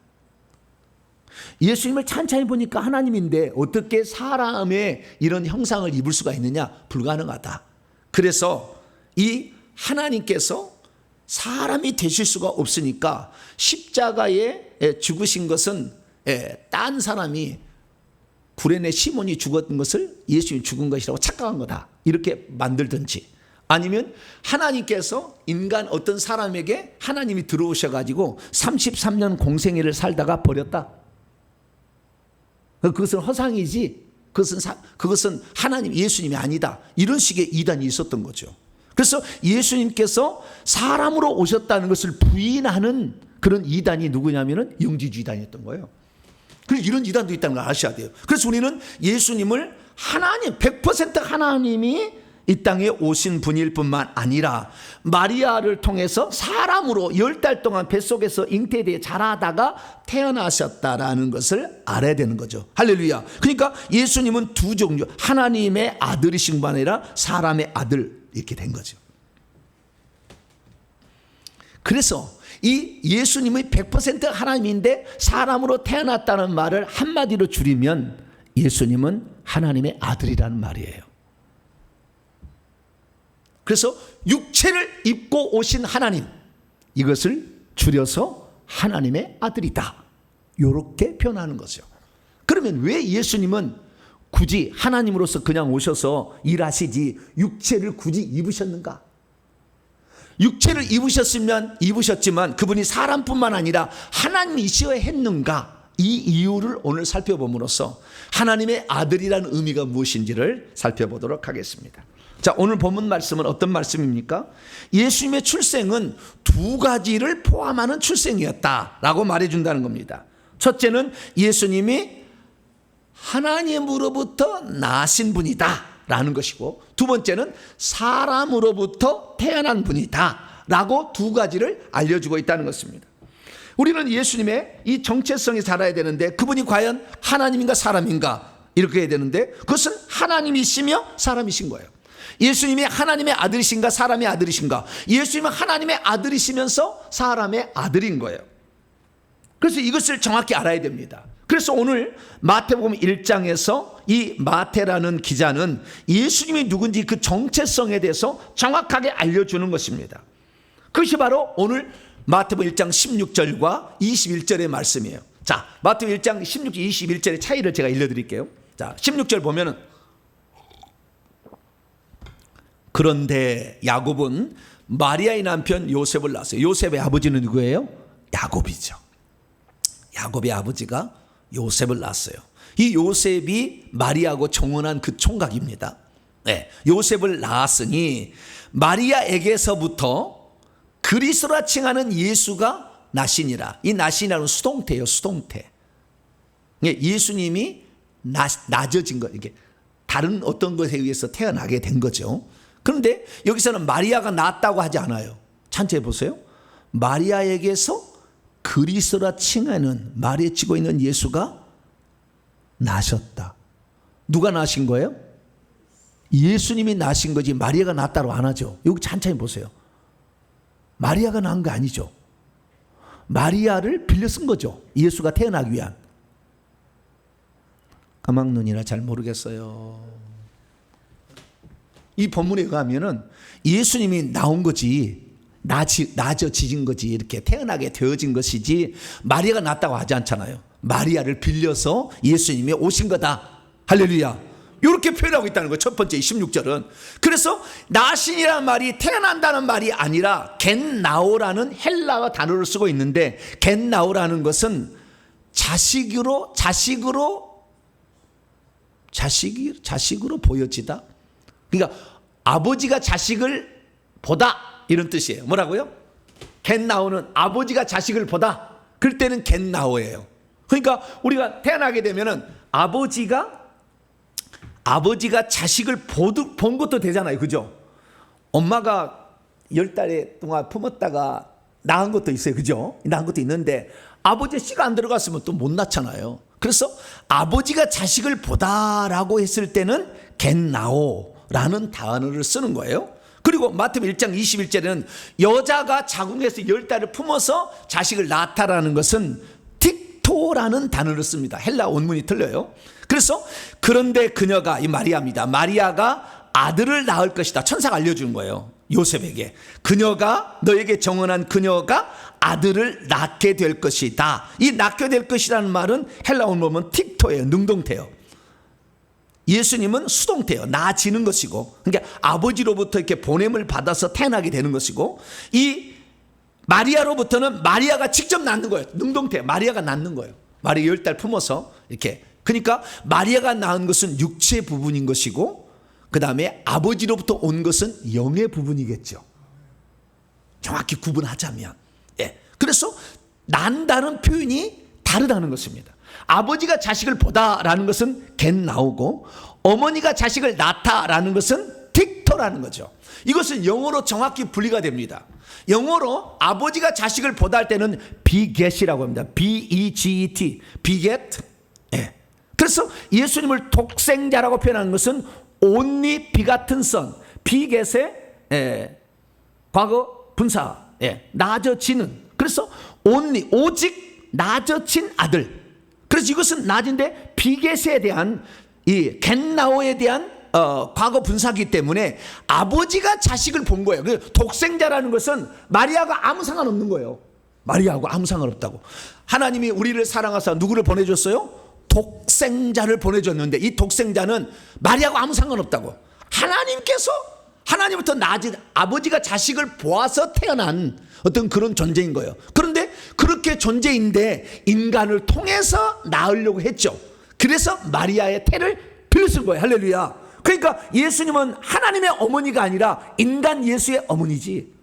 예수님을 찬찬히 보니까 하나님인데 어떻게 사람의 이런 형상을 입을 수가 있느냐? 불가능하다. 그래서 이 하나님께서 사람이 되실 수가 없으니까 십자가에 죽으신 것은 딴 사람이 구레네 시몬이 죽었던 것을 예수님이 죽은 것이라고 착각한 거다. 이렇게 만들든지, 아니면 하나님께서 인간 어떤 사람에게 하나님이 들어오셔가지고 33년 공생애를 살다가 버렸다. 그것은 허상이지, 그것은 하나님, 예수님이 아니다. 이런 식의 이단이 있었던 거죠. 그래서 예수님께서 사람으로 오셨다는 것을 부인하는 그런 이단이 누구냐면은 영지주의단이었던 거예요. 그래서 이런 이단도 있다는 걸 아셔야 돼요. 그래서 우리는 예수님을 하나님, 100% 하나님이 이 땅에 오신 분일 뿐만 아니라 마리아를 통해서 사람으로 10달 동안 뱃속에서 잉태되어 자라다가 태어나셨다라는 것을 알아야 되는 거죠. 할렐루야. 그러니까 예수님은 두 종류, 하나님의 아들이신 분 아니라 사람의 아들, 이렇게 된 거죠. 그래서 이 예수님이 100% 하나님인데 사람으로 태어났다는 말을 한마디로 줄이면 예수님은 하나님의 아들이라는 말이에요. 그래서 육체를 입고 오신 하나님, 이것을 줄여서 하나님의 아들이다, 이렇게 표현하는 거죠. 그러면 왜 예수님은 굳이 하나님으로서 그냥 오셔서 일하시지 육체를 굳이 입으셨는가? 육체를 입으셨지만 그분이 사람뿐만 아니라 하나님이셔야 했는가? 이 이유를 오늘 살펴봄으로써 하나님의 아들이라는 의미가 무엇인지를 살펴보도록 하겠습니다. 자, 오늘 본문 말씀은 어떤 말씀입니까? 예수님의 출생은 두 가지를 포함하는 출생이었다라고 말해준다는 겁니다. 첫째는 예수님이 하나님으로부터 나신 분이다 라는 것이고, 두 번째는 사람으로부터 태어난 분이다 라고 두 가지를 알려주고 있다는 것입니다. 우리는 예수님의 이 정체성이 살아야 되는데, 그분이 과연 하나님인가 사람인가 이렇게 해야 되는데, 그것은 하나님이시며 사람이신 거예요. 예수님이 하나님의 아들이신가 사람의 아들이신가? 예수님은 하나님의 아들이시면서 사람의 아들인 거예요. 그래서 이것을 정확히 알아야 됩니다. 그래서 오늘 마태복음 1장에서 이 마태라는 기자는 예수님이 누군지 그 정체성에 대해서 정확하게 알려주는 것입니다. 그것이 바로 오늘 마태복음 1장 16절과 21절의 말씀이에요. 자, 마태복음 1장 16절 21절의 차이를 제가 알려드릴게요. 자, 16절 보면은, 그런데 야곱은 마리아의 남편 요셉을 낳았어요. 요셉의 아버지는 누구예요? 야곱이죠. 야곱의 아버지가 요셉을 낳았어요. 이 요셉이 마리아하고 정혼한 그 총각입니다. 네, 요셉을 낳았으니 마리아에게서부터 그리스도라 칭하는 예수가 나시니라. 이 나시니라는 수동태예요. 수동태. 예수님이 낮아진 거, 이게 다른 어떤 것에 의해서 태어나게 된 거죠. 그런데 여기서는 마리아가 낳았다고 하지 않아요. 찬체해 보세요. 마리아에게서 그리스도라 칭하는, 말에 치고 있는 예수가 나셨다. 누가 나신 거예요? 예수님이 나신 거지 마리아가 낳았다고 안 하죠. 여기 찬찬히 보세요. 마리아가 낳은 거 아니죠. 마리아를 빌려 쓴 거죠. 예수가 태어나기 위한. 까막눈이라 잘 모르겠어요. 이 본문에 의하면은 예수님이 나온 거지, 낮아지진 거지, 이렇게 태어나게 되어진 것이지 마리아가 낳았다고 하지 않잖아요. 마리아를 빌려서 예수님이 오신 거다. 할렐루야. 이렇게 표현하고 있다는 거예요. 첫 번째 16절은. 그래서 나신이라는 말이 태어난다는 말이 아니라 겐나오라는 헬라어 단어를 쓰고 있는데, 겐나오라는 것은 자식으로 보여지다. 그러니까 아버지가 자식을 보다, 이런 뜻이에요. 뭐라고요? 겐나오는 아버지가 자식을 보다. 그럴 때는 겐나오예요. 그러니까 우리가 태어나게 되면은 아버지가 자식을 본 것도 되잖아요. 그죠? 엄마가 10달 동안 품었다가 낳은 것도 있어요. 그죠? 낳은 것도 있는데 아버지의 씨가 안 들어갔으면 또 못 낳잖아요. 그래서 아버지가 자식을 보다라고 했을 때는 겐나오라는 단어를 쓰는 거예요. 그리고 마태복음 1장 21절에는 여자가 자궁에서 10달을 품어서 자식을 낳다라는 것은 틱토라는 단어를 씁니다. 헬라 원문이 틀려요. 그래서 그런데 그녀가, 이 마리아입니다. 마리아가 아들을 낳을 것이다. 천사가 알려준 거예요. 요셉에게. 너에게 정언한 그녀가 아들을 낳게 될 것이다. 이 낳게 될 것이라는 말은 헬라 원문은 틱토예요. 능동태요. 예수님은 수동태요. 낳아지는 것이고, 그러니까 아버지로부터 이렇게 보냄을 받아서 태어나게 되는 것이고, 이 마리아로부터는 마리아가 직접 낳는 거예요. 능동태. 마리아가 낳는 거예요. 마리아 10달 품어서 이렇게. 그러니까 마리아가 낳은 것은 육체 부분인 것이고, 그 다음에 아버지로부터 온 것은 영의 부분이겠죠. 정확히 구분하자면. 예. 그래서 난다는 표현이 다르다는 것입니다. 아버지가 자식을 보다라는 것은 겐나오고, 어머니가 자식을 낳다라는 것은 틱토라는 거죠. 이것은 영어로 정확히 분리가 됩니다. 영어로 아버지가 자식을 보다 할 때는 beget이라고 합니다. B-E-G-E-T. beget. 예. 그래서 예수님을 독생자라고 표현하는 것은 only begotten son. beget의 과거 분사. 예. 낮아지는. 그래서 only, 오직 낮아진 아들. 그래서 이것은 낮은데 비겟에 대한, 이 겐나오에 대한 과거 분사기 때문에 아버지가 자식을 본 거예요. 독생자라는 것은 마리아가 아무 상관없는 거예요. 마리아하고 아무 상관없다고. 하나님이 우리를 사랑하사 누구를 보내줬어요? 독생자를 보내줬는데 이 독생자는 마리아하고 아무 상관없다고. 하나님부터 낮은 아버지가 자식을 보아서 태어난 어떤 그런 존재인 거예요. 그런데 그렇게 존재인데 인간을 통해서 낳으려고 했죠. 그래서 마리아의 태를 빌렸을 거예요. 할렐루야. 그러니까 예수님은 하나님의 어머니가 아니라 인간 예수의 어머니지.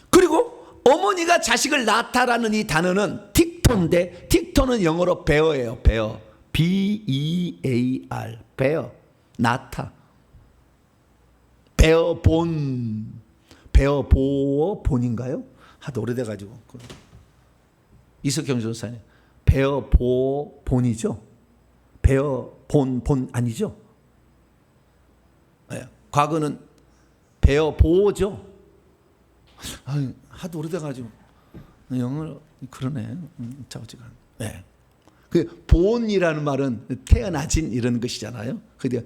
그리고 어머니가 자식을 낳다라는 이 단어는 틱토인데, 틱토는 영어로 베어예요. 베어. B-E-A-R. 베어. 낳다. 베어본인가요? 하도 오래돼가지고. 이석경 전사님. 베어본이죠? 베어본 아니죠? 네. 과거는 베어보죠? 하도 오래돼가지고. 영어로, 그러네. 네. 그 본이라는 말은 태어나진 이런 것이잖아요. 근데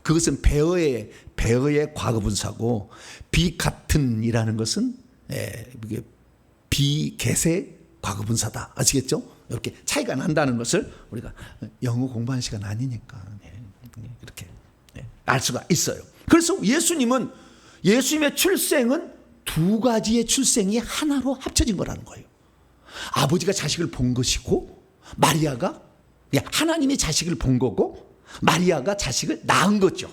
그것은 베어의 과거분사고, 비같은이라는 것은 비겟의 과거분사다. 아시겠죠? 이렇게 차이가 난다는 것을 우리가 영어 공부하는 시간 아니니까 이렇게 알 수가 있어요. 그래서 예수님의 출생은 두 가지의 출생이 하나로 합쳐진 거라는 거예요. 아버지가 자식을 본 것이고, 마리아가, 하나님이 자식을 본 거고, 마리아가 자식을 낳은 거죠.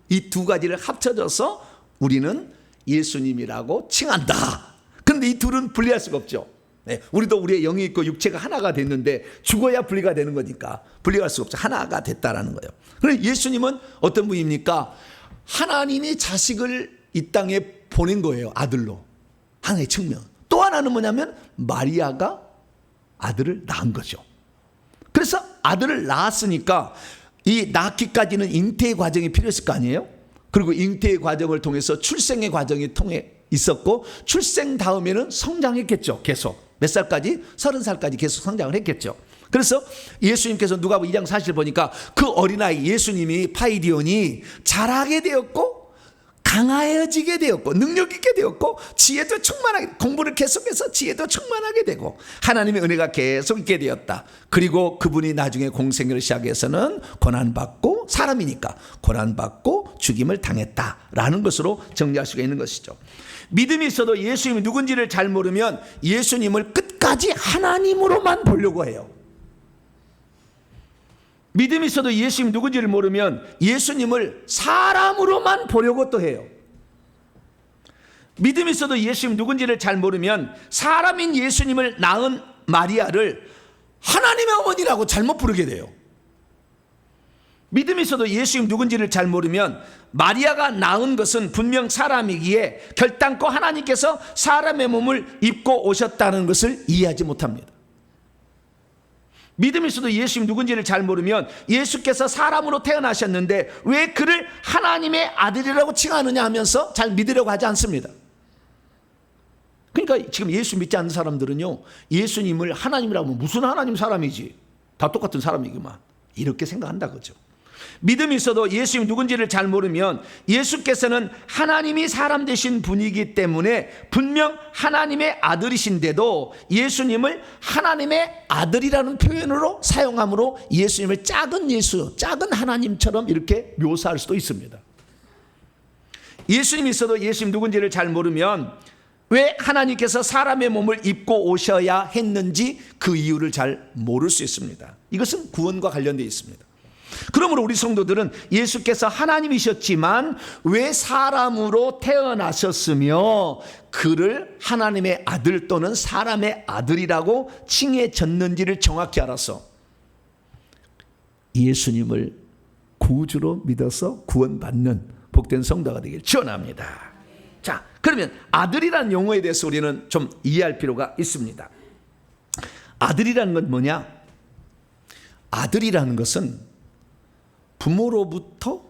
이 두 가지를 합쳐져서 우리는 예수님이라고 칭한다. 그런데 이 둘은 분리할 수가 없죠. 네, 우리도 우리의 영이 있고 육체가 하나가 됐는데 죽어야 분리가 되는 거니까 분리할 수가 없죠. 하나가 됐다라는 거예요. 그래서 예수님은 어떤 분입니까? 하나님이 자식을 이 땅에 보낸 거예요. 아들로. 하나의 측면. 또 하나는 뭐냐면 마리아가 아들을 낳은 거죠. 그래서 아들을 낳았으니까 이 낳기까지는 잉태의 과정이 필요했을 거 아니에요? 그리고 잉태의 과정을 통해서 출생의 과정이 통해 있었고, 출생 다음에는 성장했겠죠. 계속. 몇 살까지? 30살까지 계속 성장을 했겠죠. 그래서 예수님께서 누가복음 2장 40절 보니까 그 어린아이 예수님이 파이디온이 자라게 되었고 강하여지게 되었고 능력 있게 되었고 지혜도 충만하게, 공부를 계속해서 지혜도 충만하게 되고 하나님의 은혜가 계속 있게 되었다. 그리고 그분이 나중에 공생애를 시작해서는 고난받고, 사람이니까 고난받고 죽임을 당했다라는 것으로 정리할 수가 있는 것이죠. 믿음이 있어도 예수님이 누군지를 잘 모르면 예수님을 끝까지 하나님으로만 보려고 해요. 믿음이 있어도 예수님 누군지를 모르면 예수님을 사람으로만 보려고 또 해요. 믿음이 있어도 예수님 누군지를 잘 모르면 사람인 예수님을 낳은 마리아를 하나님의 어머니라고 잘못 부르게 돼요. 믿음이 있어도 예수님 누군지를 잘 모르면 마리아가 낳은 것은 분명 사람이기에 결단코 하나님께서 사람의 몸을 입고 오셨다는 것을 이해하지 못합니다. 믿음이 있어도 예수님 누군지를 잘 모르면 예수께서 사람으로 태어나셨는데 왜 그를 하나님의 아들이라고 칭하느냐 하면서 잘 믿으려고 하지 않습니다. 그러니까 지금 예수 믿지 않는 사람들은요, 예수님을 하나님이라고 하면 무슨 하나님 사람이지, 다 똑같은 사람이구만, 이렇게 생각한다 그죠. 믿음이 있어도 예수님 누군지를 잘 모르면 예수께서는 하나님이 사람 되신 분이기 때문에 분명 하나님의 아들이신데도 예수님을 하나님의 아들이라는 표현으로 사용함으로 예수님을 작은 예수, 작은 하나님처럼 이렇게 묘사할 수도 있습니다. 예수님이 있어도 예수님 누군지를 잘 모르면 왜 하나님께서 사람의 몸을 입고 오셔야 했는지 그 이유를 잘 모를 수 있습니다. 이것은 구원과 관련되어 있습니다. 그러므로 우리 성도들은 예수께서 하나님이셨지만 왜 사람으로 태어나셨으며 그를 하나님의 아들 또는 사람의 아들이라고 칭해졌는지를 정확히 알아서 예수님을 구주로 믿어서 구원받는 복된 성도가 되길 축원합니다. 자, 그러면 아들이라는 용어에 대해서 우리는 좀 이해할 필요가 있습니다. 아들이라는 건 뭐냐? 아들이라는 것은 부모로부터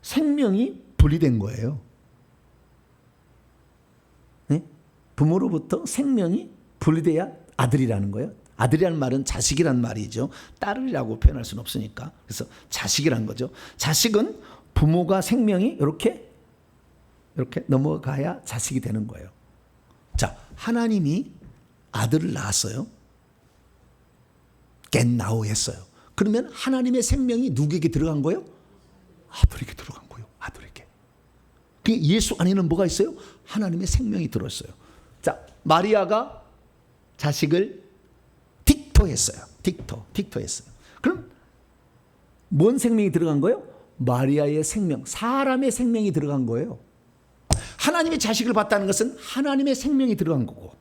생명이 분리된 거예요. 네? 부모로부터 생명이 분리돼야 아들이라는 거예요. 아들이라는 말은 자식이란 말이죠. 딸이라고 표현할 수는 없으니까. 그래서 자식이란 거죠. 자식은 부모가 생명이 이렇게 넘어가야 자식이 되는 거예요. 자, 하나님이 아들을 낳았어요. 겟나우 했어요. 그러면 하나님의 생명이 누구에게 들어간 거예요? 아들에게 들어간 거예요. 아들에게. 그 예수 안에는 뭐가 있어요? 하나님의 생명이 들어있어요. 자, 마리아가 자식을 틱토했어요. 틱토했어요. 그럼 뭔 생명이 들어간 거예요? 마리아의 생명, 사람의 생명이 들어간 거예요. 하나님이 자식을 봤다는 것은 하나님의 생명이 들어간 거고,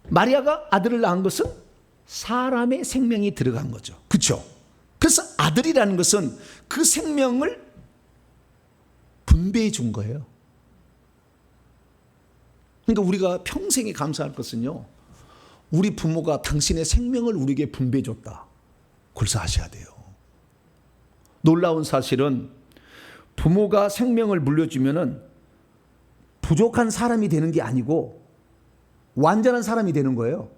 마리아가 아들을 낳은 것은 사람의 생명이 들어간 거죠. 그렇죠? 그래서 아들이라는 것은 그 생명을 분배해 준 거예요. 그러니까 우리가 평생에 감사할 것은요, 우리 부모가 당신의 생명을 우리에게 분배해 줬다. 그래서 아셔야 돼요. 놀라운 사실은 부모가 생명을 물려주면은 부족한 사람이 되는 게 아니고 완전한 사람이 되는 거예요.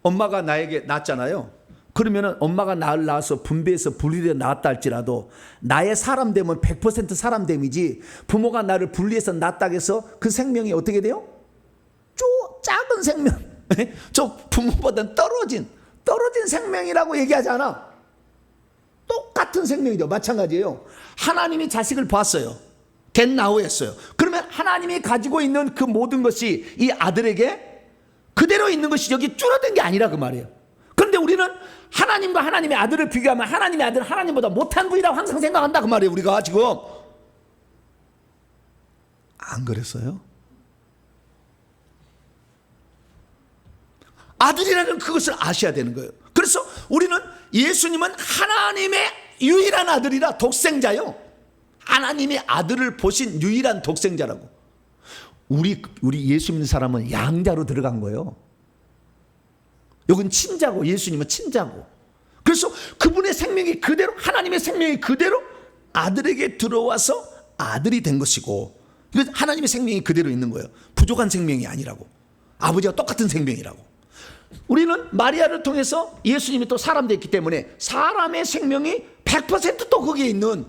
엄마가 나에게 낳았잖아요. 그러면은 엄마가 나를 낳아서 분배해서 분리되어 낳았다 할지라도 나의 사람 되면 100% 사람 됨이지, 부모가 나를 분리해서 낳았다 해서 그 생명이 어떻게 돼요? 작은 생명, 저 부모보다 떨어진 생명이라고 얘기하지 않아. 똑같은 생명이죠. 마찬가지예요. 하나님이 자식을 봤어요. 겟나우 했어요. 그러면 하나님이 가지고 있는 그 모든 것이 이 아들에게 그대로 있는 것이 여기 줄어든 게 아니라 그 말이에요. 그런데 우리는 하나님과 하나님의 아들을 비교하면 하나님의 아들은 하나님보다 못한 분이라고 항상 생각한다 그 말이에요. 우리가 지금 안 그랬어요? 아들이라는 그것을 아셔야 되는 거예요. 그래서 우리는 예수님은 하나님의 유일한 아들이라, 독생자요. 하나님의 아들을 보신 유일한 독생자라고. 우리 예수 믿는 사람은 양자로 들어간 거예요. 여긴 친자고, 예수님은 친자고. 그래서 그분의 생명이 그대로, 하나님의 생명이 그대로 아들에게 들어와서 아들이 된 것이고, 이거 하나님의 생명이 그대로 있는 거예요. 부족한 생명이 아니라고. 아버지와 똑같은 생명이라고. 우리는 마리아를 통해서 예수님이 또 사람 됐기 때문에 사람의 생명이 100%또 거기에 있는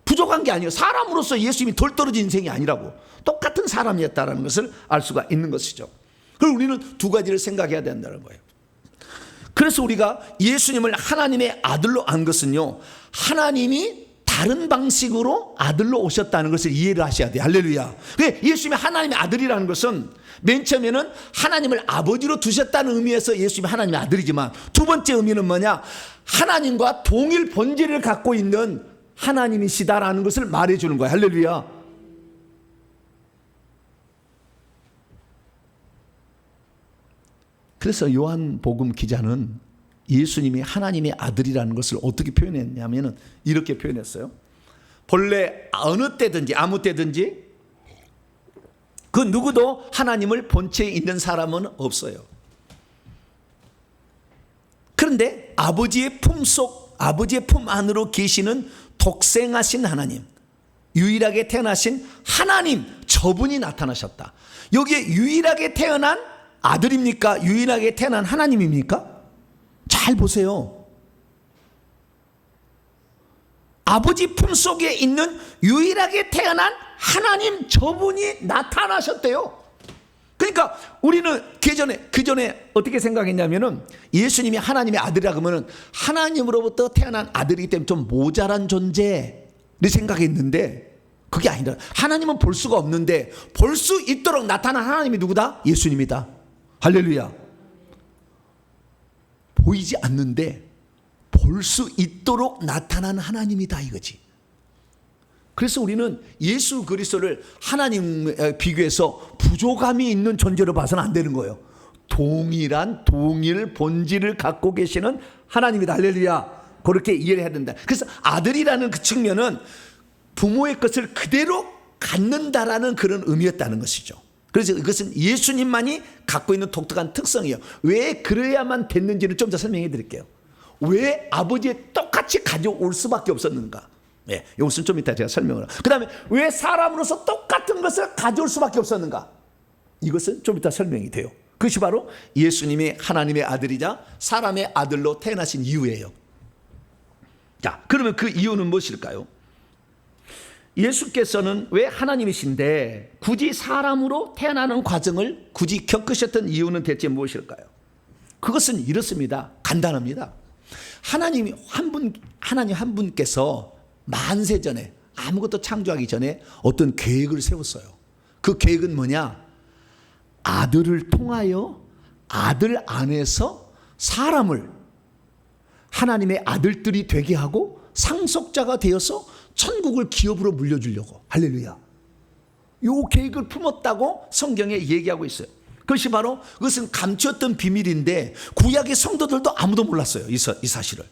부족한 게 아니에요. 사람으로서 예수님이 덜 떨어진 인생이 아니라고. 똑같은 사람이었다는 것을 알 수가 있는 것이죠. 그리고 우리는 두 가지를 생각해야 된다는 거예요. 그래서 우리가 예수님을 하나님의 아들로 안 것은요, 하나님이 다른 방식으로 아들로 오셨다는 것을 이해를 하셔야 돼요. 할렐루야. 예수님이 하나님의 아들이라는 것은 맨 처음에는 하나님을 아버지로 두셨다는 의미에서 예수님이 하나님의 아들이지만, 두 번째 의미는 뭐냐? 하나님과 동일 본질을 갖고 있는 하나님이시다라는 것을 말해주는 거예요. 할렐루야. 그래서 요한복음 기자는 예수님이 하나님의 아들이라는 것을 어떻게 표현했냐면 이렇게 표현했어요. 본래 어느 때든지 아무 때든지 그 누구도 하나님을 본체에 있는 사람은 없어요. 그런데 아버지의 품속, 아버지의 품 안으로 계시는 독생하신 하나님, 유일하게 태어나신 하나님, 저분이 나타나셨다. 여기에 유일하게 태어난 아들입니까? 유일하게 태어난 하나님입니까? 잘 보세요. 아버지 품속에 있는 유일하게 태어난 하나님, 저분이 나타나셨대요. 그러니까 우리는 그 전에 어떻게 생각했냐면은 예수님이 하나님의 아들이라고 하면은 하나님으로부터 태어난 아들이기 때문에 좀 모자란 존재를 생각했는데, 그게 아니라 하나님은 볼 수가 없는데 볼 수 있도록 나타난 하나님이 누구다? 예수님이다. 할렐루야. 보이지 않는데 볼 수 있도록 나타난 하나님이다 이거지. 그래서 우리는 예수 그리스도를 하나님에 비교해서 부족함이 있는 존재로 봐서는 안 되는 거예요. 동일 본질을 갖고 계시는 하나님이다. 할렐루야. 그렇게 이해를 해야 된다. 그래서 아들이라는 그 측면은 부모의 것을 그대로 갖는다라는 그런 의미였다는 것이죠. 그래서 이것은 예수님만이 갖고 있는 독특한 특성이에요. 왜 그래야만 됐는지를 좀 더 설명해 드릴게요. 왜 아버지의 똑같이 가져올 수밖에 없었는가? 네, 이것은 좀 이따 제가 설명을 하고, 그 다음에 왜 사람으로서 똑같은 것을 가져올 수밖에 없었는가? 이것은 좀 이따 설명이 돼요. 그것이 바로 예수님이 하나님의 아들이자 사람의 아들로 태어나신 이유예요. 자, 그러면 그 이유는 무엇일까요? 예수께서는 왜 하나님이신데 굳이 사람으로 태어나는 과정을 굳이 겪으셨던 이유는 대체 무엇일까요? 그것은 이렇습니다. 간단합니다. 하나님 한 분께서 만세 전에, 아무것도 창조하기 전에 어떤 계획을 세웠어요. 그 계획은 뭐냐? 아들을 통하여 아들 안에서 사람을 하나님의 아들들이 되게 하고 상속자가 되어서 천국을 기업으로 물려주려고. 할렐루야. 이 계획을 품었다고 성경에 얘기하고 있어요. 그것이 바로, 그것은 감추었던 비밀인데 구약의 성도들도 아무도 몰랐어요. 이 사실을.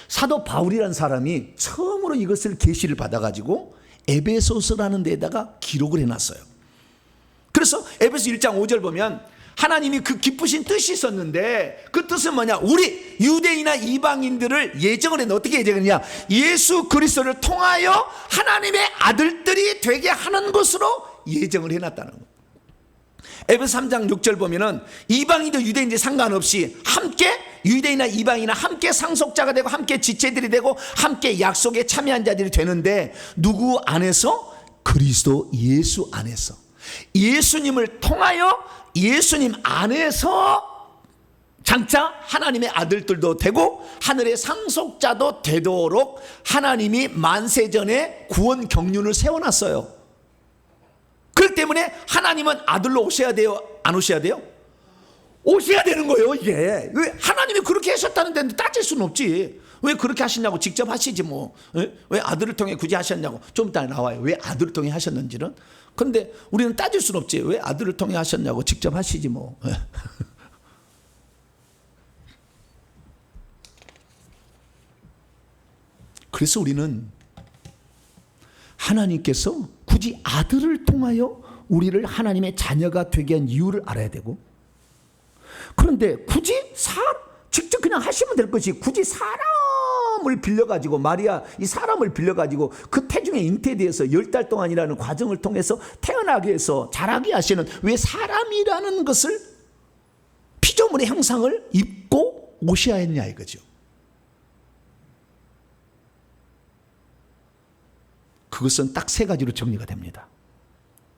사도 바울이라는 사람이 처음으로 이것을 계시를 받아가지고 에베소서라는 데다가 기록을 해놨어요. 그래서 에베소 1장 5절 보면 하나님이 그 기쁘신 뜻이 있었는데, 그 뜻은 뭐냐? 우리 유대인이나 이방인들을 예정을 했는데 어떻게 예정했냐? 예수 그리스도를 통하여 하나님의 아들들이 되게 하는 것으로 예정을 해놨다는 거예요. 에베소 3장 6절 보면은 이방인도 유대인도 상관없이 함께, 유대인이나 이방인이나 함께 상속자가 되고 함께 지체들이 되고 함께 약속에 참여한 자들이 되는데, 누구 안에서? 그리스도 예수 안에서. 예수님을 통하여 예수님 안에서 장차 하나님의 아들들도 되고 하늘의 상속자도 되도록 하나님이 만세전에 구원 경륜을 세워놨어요. 그렇기 때문에 하나님은 아들로 오셔야 돼요? 안 오셔야 돼요? 오셔야 되는 거예요. 이게 왜 하나님이 그렇게 하셨다는데 따질 수는 없지. 왜 그렇게 하시냐고 직접 하시지 뭐. 왜 아들을 통해 굳이 하셨냐고 좀 이따 나와요. 왜 아들을 통해 하셨는지는. 그런데 우리는 따질 수는 없지. 왜 아들을 통해 하셨냐고 직접 하시지 뭐. 그래서 우리는 하나님께서 굳이 아들을 통하여 우리를 하나님의 자녀가 되게 한 이유를 알아야 되고, 그런데 굳이 직접 그냥 하시면 될 것이, 굳이 사람을 사람을 빌려가지고 마리아 이 사람을 빌려가지고 그 태중에 잉태되어서 10달 동안이라는 과정을 통해서 태어나게 해서 자라게 하시는 왜 사람이라는 것을 피조물의 형상을 입고 오셔야 했냐 이거죠. 그것은 딱 세 가지로 정리가 됩니다.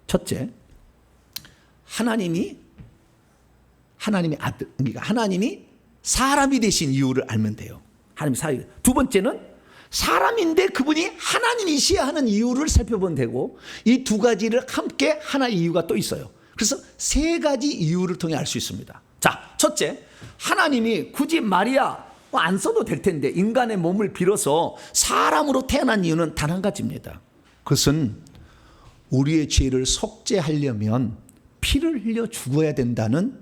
첫째, 하나님의 아들, 그러니까 하나님이 사람이 되신 이유를 알면 돼요. 하나님이 사람이. 두 번째는 사람인데 그분이 하나님이셔야 하는 이유를 살펴보면 되고, 이 두 가지를 함께 하나의 이유가 또 있어요. 그래서 세 가지 이유를 통해 알 수 있습니다. 자, 첫째, 하나님이 굳이 마리아 안 써도 될 텐데 인간의 몸을 빌어서 사람으로 태어난 이유는 단 한 가지입니다. 그것은 우리의 죄를 속죄하려면 피를 흘려 죽어야 된다는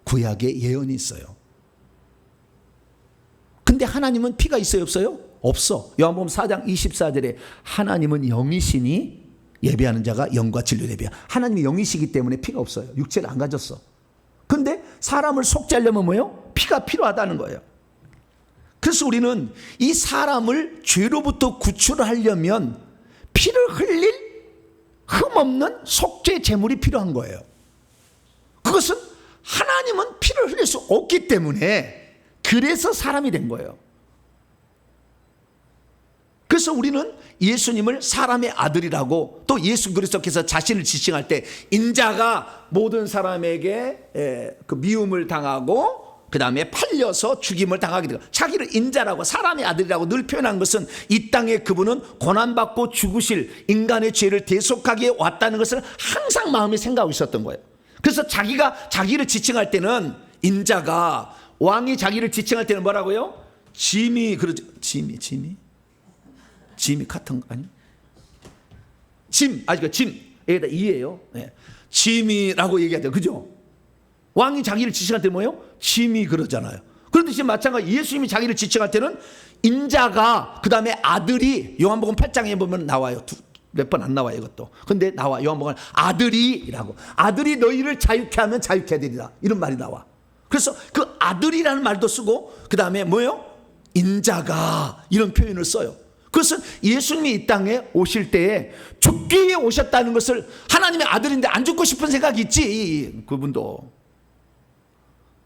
구약의 예언이 있어요. 근데 하나님은 피가 있어요, 없어요? 없어. 요한복음 4장 24절에 하나님은 영이시니 예배하는 자가 영과 진리로 예배하. 하나님이 영이시기 때문에 피가 없어요. 육체를 안 가졌어. 근데 사람을 속죄하려면 뭐예요? 피가 필요하다는 거예요. 그래서 우리는 이 사람을 죄로부터 구출하려면 피를 흘릴 흠없는 속죄 제물이 필요한 거예요. 그것은 하나님은 피를 흘릴 수 없기 때문에 그래서 사람이 된 거예요. 그래서 우리는 예수님을 사람의 아들이라고, 또 예수 그리스도께서 자신을 지칭할 때 인자가 모든 사람에게 그 미움을 당하고 그 다음에 팔려서 죽임을 당하게 되고, 자기를 인자라고 사람의 아들이라고 늘 표현한 것은 이 땅에 그분은 고난받고 죽으실 인간의 죄를 대속하기에 왔다는 것을 항상 마음에 생각하고 있었던 거예요. 그래서 자기가 자기를 지칭할 때는 인자가, 왕이 자기를 지칭할 때는 뭐라고요? 짐이, 그러죠. 짐이 같은 거 아니에요? 짐, 여기다 이예요. 네. 짐이라고 얘기하죠. 그죠? 왕이 자기를 지칭할 때 뭐예요? 짐이 그러잖아요. 그런데 마찬가지 예수님이 자기를 지칭할 때는 인자가, 그 다음에 아들이, 요한복음 8장에 보면 나와요. 몇 번 안 나와요, 이것도. 근데 나와. 요한복음 아들이라고. 아들이 너희를 자유케 하면 자유케 되리라. 이런 말이 나와. 그래서 그 아들이라는 말도 쓰고, 그 다음에 뭐예요? 인자가, 이런 표현을 써요. 그것은 예수님이 이 땅에 오실 때에 죽기 위해 오셨다는 것을, 하나님의 아들인데 안 죽고 싶은 생각이 있지. 그분도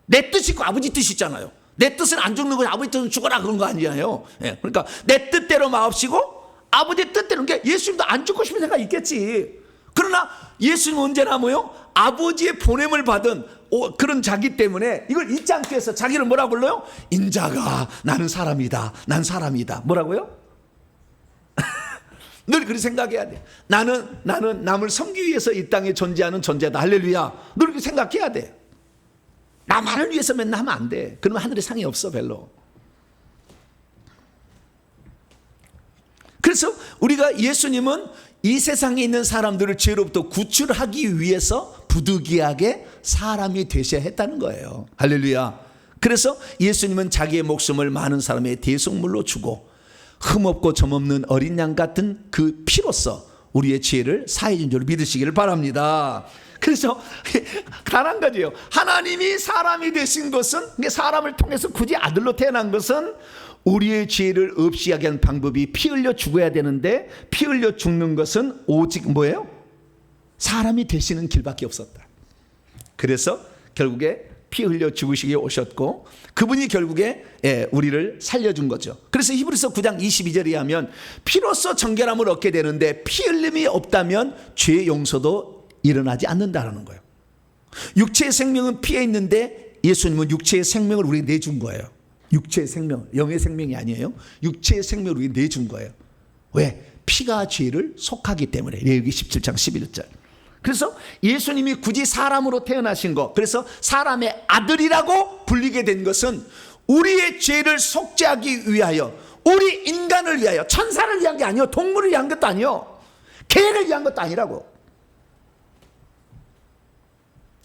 내 뜻이 있고 아버지 뜻이 있잖아요. 내 뜻은 안 죽는 거지 아버지 뜻은 죽어라 그런 거 아니에요. 예, 그러니까 내 뜻대로 마옵시고 아버지 뜻대로. 그러니까 예수님도 안 죽고 싶은 생각이 있겠지. 그러나 예수님은 언제나 뭐요? 아버지의 보냄을 받은 그런 자기 때문에 이걸 잊지 않기 위해서 자기를 뭐라고 불러요? 인자가, 나는 사람이다, 난 사람이다. 뭐라고요? 늘 그렇게 생각해야 돼. 나는 남을 섬기기 위해서 이 땅에 존재하는 존재다. 할렐루야. 늘 그렇게 생각해야 돼. 나만을 위해서 맨날 하면 안 돼. 그러면 하늘에 상이 없어, 별로. 그래서 우리가 예수님은 이 세상에 있는 사람들을 죄로부터 구출하기 위해서 부득이하게 사람이 되셔야 했다는 거예요. 할렐루야. 그래서 예수님은 자기의 목숨을 많은 사람의 대속물로 주고 흠없고 점없는 어린 양 같은 그 피로써 우리의 죄를 사해 준 줄 믿으시기를 바랍니다. 그래서 단 한 가지예요. 하나님이 사람이 되신 것은, 사람을 통해서 굳이 아들로 태어난 것은 우리의 죄를 없이 하게 하는 방법이 피 흘려 죽어야 되는데, 피 흘려 죽는 것은 오직 뭐예요? 사람이 되시는 길밖에 없었다. 그래서 결국에 피 흘려 죽으시기에 오셨고, 그분이 결국에 우리를 살려준 거죠. 그래서 히브리서 9장 22절에 하면 피로써 정결함을 얻게 되는데 피 흘림이 없다면 죄 용서도 일어나지 않는다라는 거예요. 육체의 생명은 피에 있는데 예수님은 육체의 생명을 우리에게 내준 거예요. 육체의 생명, 영의 생명이 아니에요. 육체의 생명을 우리에게 내준 거예요. 왜? 피가 죄를 속하기 때문에. 레위기 17장 11절. 그래서 예수님이 굳이 사람으로 태어나신 것, 그래서 사람의 아들이라고 불리게 된 것은 우리의 죄를 속죄하기 위하여, 우리 인간을 위하여, 천사를 위한 게 아니요, 동물을 위한 것도 아니요, 개를 위한 것도 아니라고.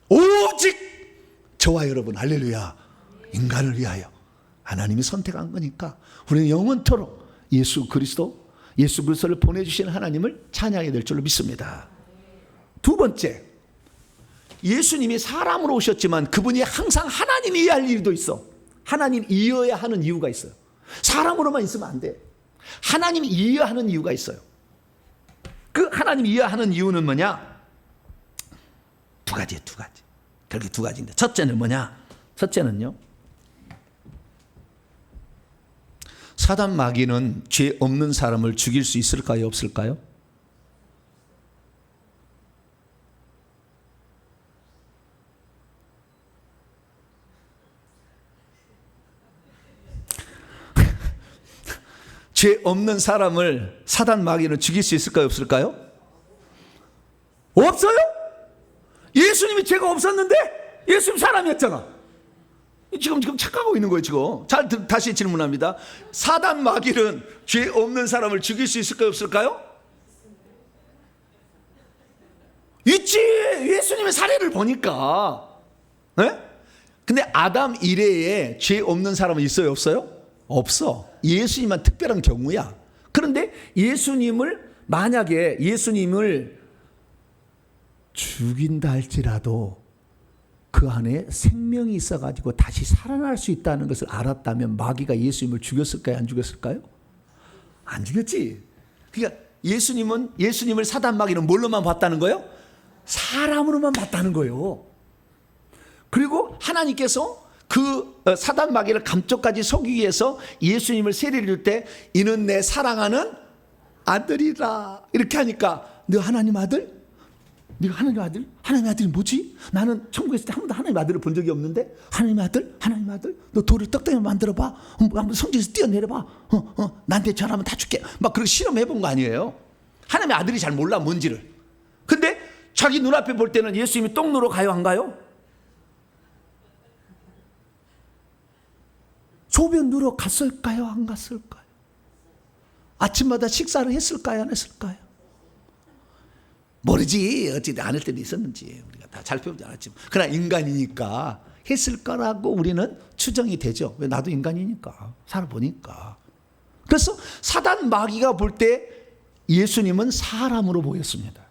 오직 저와 여러분, 할렐루야, 인간을 위하여 하나님이 선택한 거니까 우리는 영원토록 예수 그리스도를 보내주신 하나님을 찬양해야 될 줄로 믿습니다. 두 번째, 예수님이 사람으로 오셨지만 그분이 항상 하나님이어야 할 일도 있어. 하나님이어야 하는 이유가 있어요. 사람으로만 있으면 안 돼. 하나님 이해하는 이유가 있어요. 그 하나님 이해하는 이유는 뭐냐? 두 가지. 그렇게 두 가지인데, 첫째는 뭐냐? 첫째는요, 사단 마귀는 죄 없는 사람을 죽일 수 있을까요, 없을까요? 죄 없는 사람을 사단 마귀는 죽일 수 있을까요, 없을까요? 없어요? 예수님이 죄가 없었는데 예수님 사람이었잖아. 지금 착각하고 있는 거예요, 지금. 다시 질문합니다. 사단 마귀는 죄 없는 사람을 죽일 수 있을까요, 없을까요? 있지. 예수님의 사례를 보니까. 네? 근데 아담 이래에 죄 없는 사람은 있어요, 없어요? 없어. 예수님만 특별한 경우야. 그런데 만약에 예수님을 죽인다 할지라도 그 안에 생명이 있어가지고 다시 살아날 수 있다는 것을 알았다면 마귀가 예수님을 죽였을까요, 안 죽였을까요? 안 죽였지. 그러니까 예수님을 사단 마귀는 뭘로만 봤다는 거예요? 사람으로만 봤다는 거예요. 그리고 하나님께서 그 사단 마귀를 감쪽까지 속이기 위해서 예수님을 세례를 줄 때 이는 내 사랑하는 아들이라 이렇게 하니까 너 하나님 아들? 네가 하나님 아들? 하나님 아들이 뭐지? 나는 천국에 있을 때 한 번도 하나님 아들을 본 적이 없는데 하나님 아들? 하나님 아들? 너 돌을 떡대기 만들어봐. 한번 성지에서 뛰어내려봐. 나한테 잘하면 다 줄게. 막 그렇게 실험해본 거 아니에요? 하나님의 아들이 잘 몰라 뭔지를. 근데 자기 눈앞에 볼 때는 예수님이 똥 누러 가요, 안 가요? 소변 누러 갔을까요, 안 갔을까요? 아침마다 식사를 했을까요, 안 했을까요? 모르지. 어찌 안 할 때도 있었는지 우리가 다 잘 배우지 않았지만, 그러나 인간이니까 했을 거라고 우리는 추정이 되죠. 왜? 나도 인간이니까, 살아보니까. 그래서 사단 마귀가 볼 때 예수님은 사람으로 보였습니다.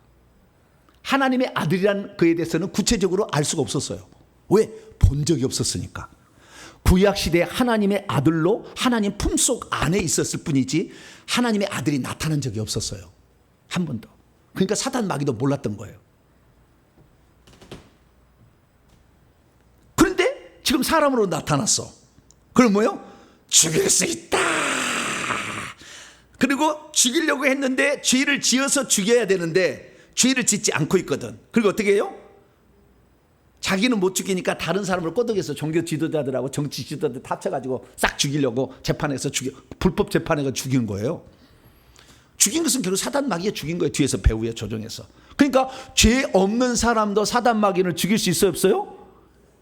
하나님의 아들이란 그에 대해서는 구체적으로 알 수가 없었어요. 왜? 본 적이 없었으니까. 구약시대에 하나님의 아들로 하나님 품속 안에 있었을 뿐이지 하나님의 아들이 나타난 적이 없었어요. 한 번도. 그러니까 사단 마귀도 몰랐던 거예요. 그런데 지금 사람으로 나타났어. 그럼 뭐요? 죽일 수 있다. 그리고 죽이려고 했는데 죄를 지어서 죽여야 되는데 죄를 짓지 않고 있거든. 그리고 어떻게 해요? 자기는 못 죽이니까 다른 사람을 꼬드겨서 종교 지도자들하고 정치 지도자들 합쳐가지고 싹 죽이려고 재판에서 불법 재판에서 죽인 거예요. 죽인 것은 결국 사단 마귀가 죽인 거예요. 뒤에서 배후에 조종해서. 그러니까 죄 없는 사람도 사단 마귀를 죽일 수 있어요, 없어요?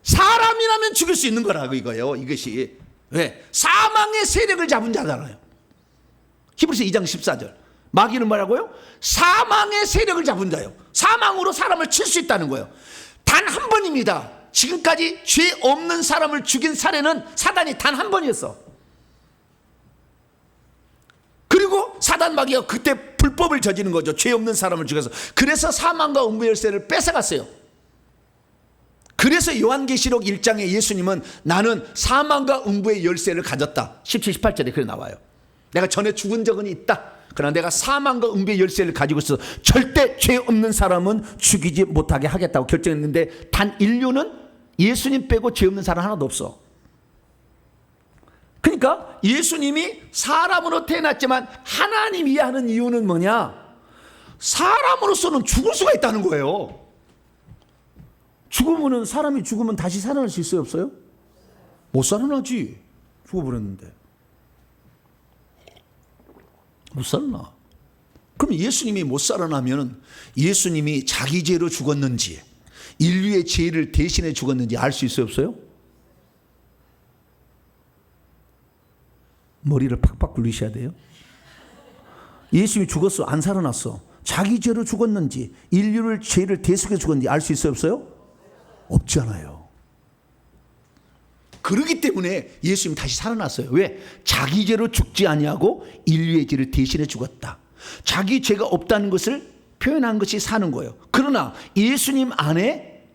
사람이라면 죽일 수 있는 거라고 이거예요. 이것이. 왜? 사망의 세력을 잡은 자잖아요. 히브리서 2장 14절. 마귀는 뭐라고요? 사망의 세력을 잡은 자예요. 사망으로 사람을 칠 수 있다는 거예요. 단 한 번입니다. 지금까지 죄 없는 사람을 죽인 사례는 사단이 단 한 번이었어. 그리고 사단 마귀가 그때 불법을 저지른 거죠. 죄 없는 사람을 죽여서. 그래서 사망과 음부 열쇠를 뺏어갔어요. 그래서 요한계시록 1장에 예수님은 나는 사망과 음부의 열쇠를 가졌다. 17, 18절에 그래 나와요. 내가 전에 죽은 적은 있다. 그러나 내가 사망과 음부의 열쇠를 가지고 있어서 절대 죄 없는 사람은 죽이지 못하게 하겠다고 결정했는데 단 인류는 예수님 빼고 죄 없는 사람 하나도 없어. 그러니까 예수님이 사람으로 태어났지만 하나님이 하는 이유는 뭐냐? 사람으로서는 죽을 수가 있다는 거예요. 죽으면 사람이 죽으면 다시 살아날 수 있어요, 없어요? 못 살아나지. 죽어버렸는데. 못 살아나. 그럼 예수님이 못 살아나면 예수님이 자기 죄로 죽었는지 인류의 죄를 대신해 죽었는지 알 수 있어요, 없어요? 머리를 팍팍 굴리셔야 돼요. 예수님이 죽었어, 안 살아났어. 자기 죄로 죽었는지 인류를 죄를 대속해 죽었는지 알 수 있어요, 없어요? 없잖아요. 그렇기 때문에 예수님이 다시 살아났어요. 왜? 자기 죄로 죽지 아니하고 인류의 죄를 대신해 죽었다. 자기 죄가 없다는 것을 표현한 것이 사는 거예요. 그러나 예수님 안에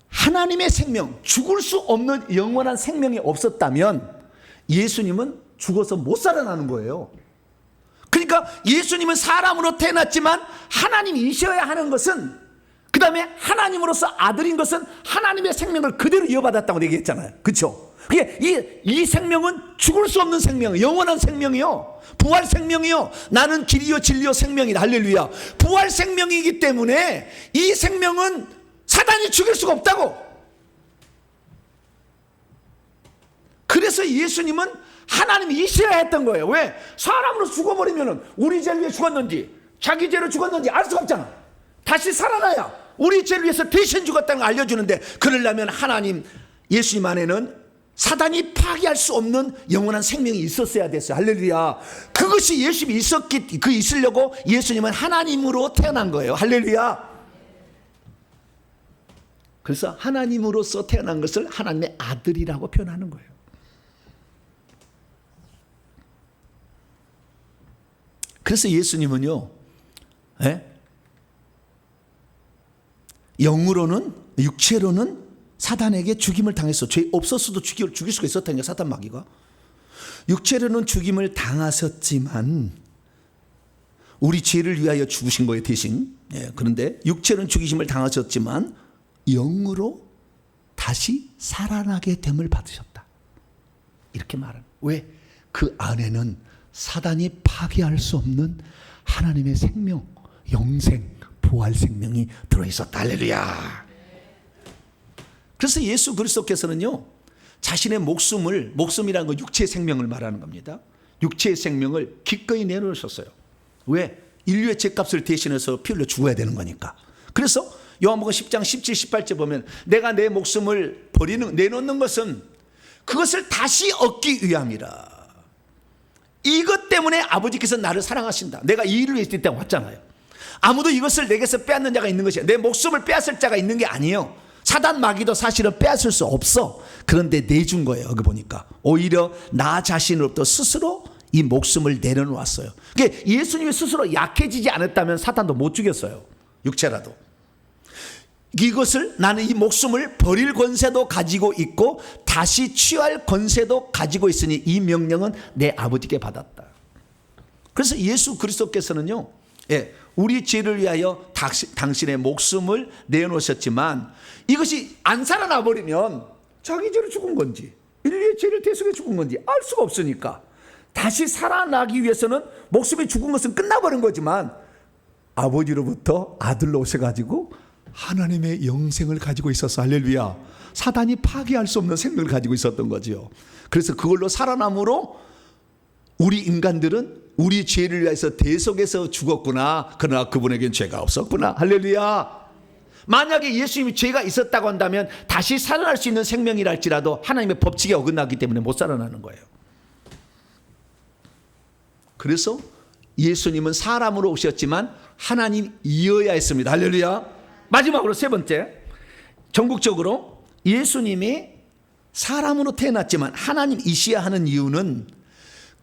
하나님의 생명, 죽을 수 없는 영원한 생명이 없었다면 예수님은 죽어서 못 살아나는 거예요. 그러니까 예수님은 사람으로 태어났지만 하나님이셔야 하는 것은, 그 다음에 하나님으로서 아들인 것은 하나님의 생명을 그대로 이어받았다고 얘기했잖아요. 그렇죠? 이 생명은 죽을 수 없는 생명, 영원한 생명이요, 부활 생명이요, 나는 길이요 진리요 생명이다. 할렐루야. 부활 생명이기 때문에 이 생명은 사단이 죽일 수가 없다고. 그래서 예수님은 하나님이셔야 했던 거예요. 왜? 사람으로 죽어버리면 우리 죄를 위해 죽었는지 자기 죄로 죽었는지 알 수가 없잖아. 다시 살아나야 우리 죄를 위해서 대신 죽었다는 걸 알려주는데, 그러려면 하나님 예수님 안에는 사단이 파괴할 수 없는 영원한 생명이 있었어야 됐어요. 할렐루야. 그것이 예수님이 있으려고 예수님은 하나님으로 태어난 거예요. 할렐루야. 그래서 하나님으로서 태어난 것을 하나님의 아들이라고 표현하는 거예요. 그래서 예수님은요, 영으로는, 육체로는 사단에게 죽임을 당했어. 죄 없었어도 죽일 수가 있었다니까, 사단 마귀가. 육체로는 죽임을 당하셨지만 우리 죄를 위하여 죽으신 거예요, 대신. 그런데 육체로는 죽이심을 당하셨지만 영으로 다시 살아나게 됨을 받으셨다. 이렇게 말하는. 왜? 그 안에는 사단이 파괴할 수 없는 하나님의 생명, 영생, 부활 생명이 들어있었다. 할렐루야. 그래서 예수 그리스도께서는요, 자신의 목숨이라는 건 육체의 생명을 말하는 겁니다. 육체의 생명을 기꺼이 내놓으셨어요. 왜? 인류의 죄값을 대신해서 피 흘려 죽어야 되는 거니까. 그래서 요한복음 10장 17, 18절 보면, 내가 내 목숨을 내놓는 것은 그것을 다시 얻기 위함이라. 이것 때문에 아버지께서 나를 사랑하신다. 내가 이 일을 했을 때 왔잖아요. 아무도 이것을 내게서 빼앗는 자가 있는 것이야. 내 목숨을 빼앗을 자가 있는 게 아니에요. 사단 마귀도 사실은 빼앗을 수 없어. 그런데 내준 거예요. 여기 보니까 오히려 나 자신으로부터 스스로 이 목숨을 내려놓았어요. 그러니까 예수님이 스스로 약해지지 않았다면 사탄도 못 죽였어요. 육체라도. 이것을, 나는 이 목숨을 버릴 권세도 가지고 있고 다시 취할 권세도 가지고 있으니 이 명령은 내 아버지께 받았다. 그래서 예수 그리스도께서는요, 우리 죄를 위하여 당신의 목숨을 내놓으셨지만 이것이 안 살아나 버리면 자기 죄로 죽은 건지 인류의 죄를 대속해 죽은 건지 알 수가 없으니까 다시 살아나기 위해서는 목숨이 죽은 것은 끝나버린 거지만 아버지로부터 아들로 오셔가지고 하나님의 영생을 가지고 있었어. 할렐루야. 사단이 파괴할 수 없는 생명을 가지고 있었던 거죠. 그래서 그걸로 살아남으로 우리 인간들은 우리 죄를 위해서 대속해서 죽었구나. 그러나 그분에겐 죄가 없었구나. 할렐루야. 만약에 예수님이 죄가 있었다고 한다면 다시 살아날 수 있는 생명이라 할지라도 하나님의 법칙에 어긋나기 때문에 못 살아나는 거예요. 그래서 예수님은 사람으로 오셨지만 하나님이어야 했습니다. 할렐루야. 마지막으로 세 번째, 전국적으로 예수님이 사람으로 태어났지만 하나님이셔야 하는 이유는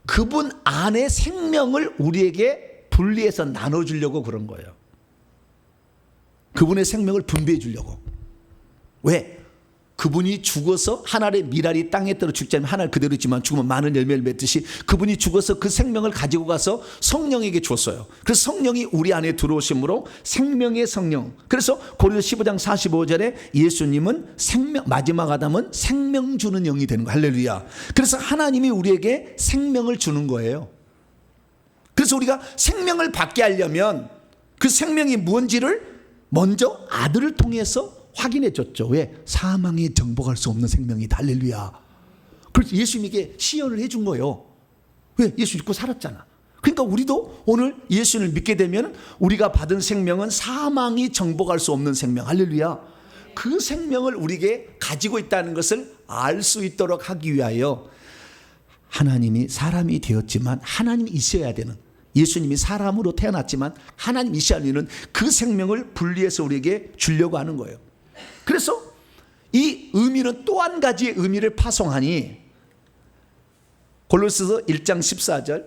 그분 안에 생명을 우리에게 분리해서 나눠주려고 그런 거예요. 그분의 생명을 분배해 주려고. 왜? 그분이 죽어서 하늘의 미랄이 땅에 떨어 죽지 않으면 하늘 그대로 있지만 죽으면 많은 열매를 맺듯이 그분이 죽어서 그 생명을 가지고 가서 성령에게 줬어요. 그래서 성령이 우리 안에 들어오심으로 생명의 성령. 그래서 고린도서 15장 45절에 예수님은 마지막 아담은 생명 주는 영이 되는 거예요. 할렐루야. 그래서 하나님이 우리에게 생명을 주는 거예요. 그래서 우리가 생명을 받게 하려면 그 생명이 뭔지를 먼저 아들을 통해서 확인해 줬죠. 왜? 사망에 정복할 수 없는 생명이다. 할렐루야. 그래서 예수님에게 시연을 해준 거예요. 왜? 예수 믿고 살았잖아. 그러니까 우리도 오늘 예수를 믿게 되면 우리가 받은 생명은 사망이 정복할 수 없는 생명. 할렐루야. 그 생명을 우리에게 가지고 있다는 것을 알 수 있도록 하기 위하여 하나님이 사람이 되었지만 하나님이 있어야 되는, 예수님이 사람으로 태어났지만 하나님이셔야 하는 그 생명을 분리해서 우리에게 주려고 하는 거예요. 그래서 이 의미는 또 한 가지의 의미를 파송하니 골로새서 1장 14절,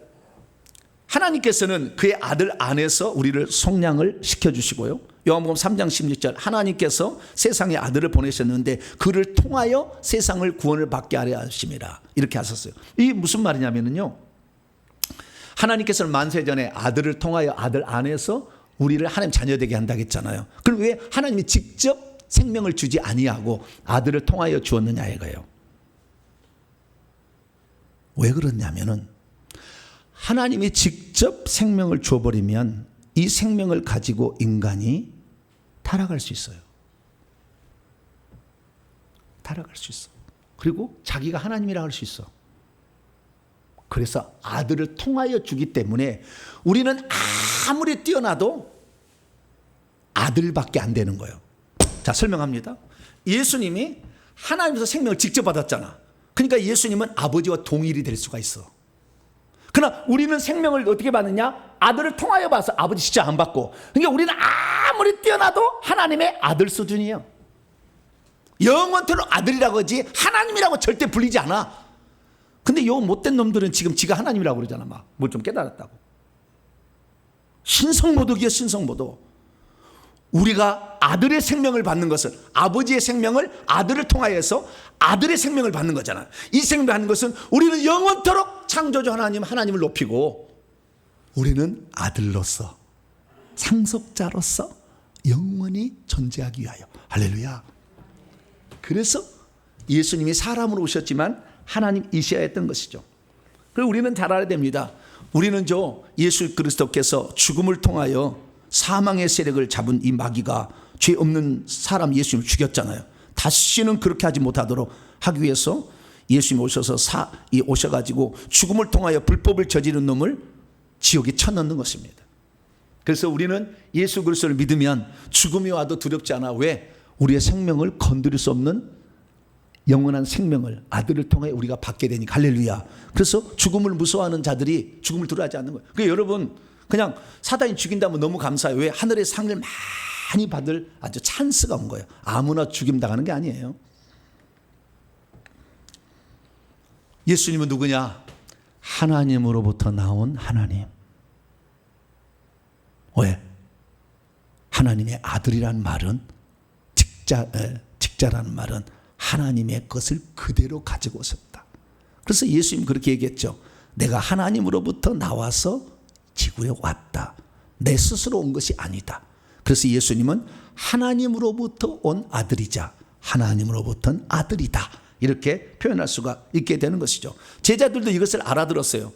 하나님께서는 그의 아들 안에서 우리를 속량을 시켜주시고요, 요한복음 3장 16절 하나님께서 세상에 아들을 보내셨는데 그를 통하여 세상을 구원을 받게 하려 하심이라 이렇게 하셨어요. 이게 무슨 말이냐면요, 하나님께서는 만세전에 아들을 통하여 아들 안에서 우리를 하나님 자녀되게 한다고 했잖아요. 그럼 왜 하나님이 직접 생명을 주지 아니하고 아들을 통하여 주었느냐 이거예요. 왜 그러냐면은 하나님이 직접 생명을 줘버리면 이 생명을 가지고 인간이 타락할 수 있어요. 타락할 수 있어. 그리고 자기가 하나님이라 할 수 있어. 그래서 아들을 통하여 주기 때문에 우리는 아무리 뛰어나도 아들밖에 안 되는 거예요. 자, 설명합니다. 예수님이 하나님에서 생명을 직접 받았잖아. 그러니까 예수님은 아버지와 동일이 될 수가 있어. 그러나 우리는 생명을 어떻게 받느냐? 아들을 통하여 봐서 아버지 진짜 안 받고. 그러니까 우리는 아무리 뛰어나도 하나님의 아들 수준이에요. 영원토록 아들이라고 하지 하나님이라고 절대 불리지 않아. 근데 요 못된 놈들은 지금 지가 하나님이라고 그러잖아. 막 뭘 좀 깨달았다고. 신성모독이야, 신성모독. 우리가 아들의 생명을 받는 것은 아버지의 생명을 아들을 통하여서 아들의 생명을 받는 거잖아. 이 생명을 받는 것은 우리는 영원토록 창조주 하나님을 높이고 우리는 아들로서 상속자로서 영원히 존재하기 위하여. 할렐루야. 그래서 예수님이 사람으로 오셨지만 하나님이셔야 했던 것이죠. 그리고 우리는 잘 알아야 됩니다. 우리는 예수 그리스도께서 죽음을 통하여 사망의 세력을 잡은 이 마귀가 죄 없는 사람 예수님을 죽였잖아요. 다시는 그렇게 하지 못하도록 하기 위해서 예수님이 오셔가지고 죽음을 통하여 불법을 저지른 놈을 지옥에 쳐넣는 것입니다. 그래서 우리는 예수 그리스도를 믿으면 죽음이 와도 두렵지 않아. 왜? 우리의 생명을 건드릴 수 없는 영원한 생명을 아들을 통해 우리가 받게 되니까. 할렐루야. 그래서 죽음을 무서워하는 자들이 죽음을 두려워하지 않는 거예요. 그러니까 여러분 그냥 사단이 죽인다면 너무 감사해요. 왜? 하늘의 상을 많이 받을 아주 찬스가 온 거예요. 아무나 죽임 당하는 게 아니에요. 예수님은 누구냐? 하나님으로부터 나온 하나님. 왜? 하나님의 아들이란 말은 직자라는 말은 하나님의 것을 그대로 가지고 오셨다. 그래서 예수님 그렇게 얘기했죠. 내가 하나님으로부터 나와서 지구에 왔다. 내 스스로 온 것이 아니다. 그래서 예수님은 하나님으로부터 온 아들이자 하나님으로부터는 아들이다. 이렇게 표현할 수가 있게 되는 것이죠. 제자들도 이것을 알아들었어요.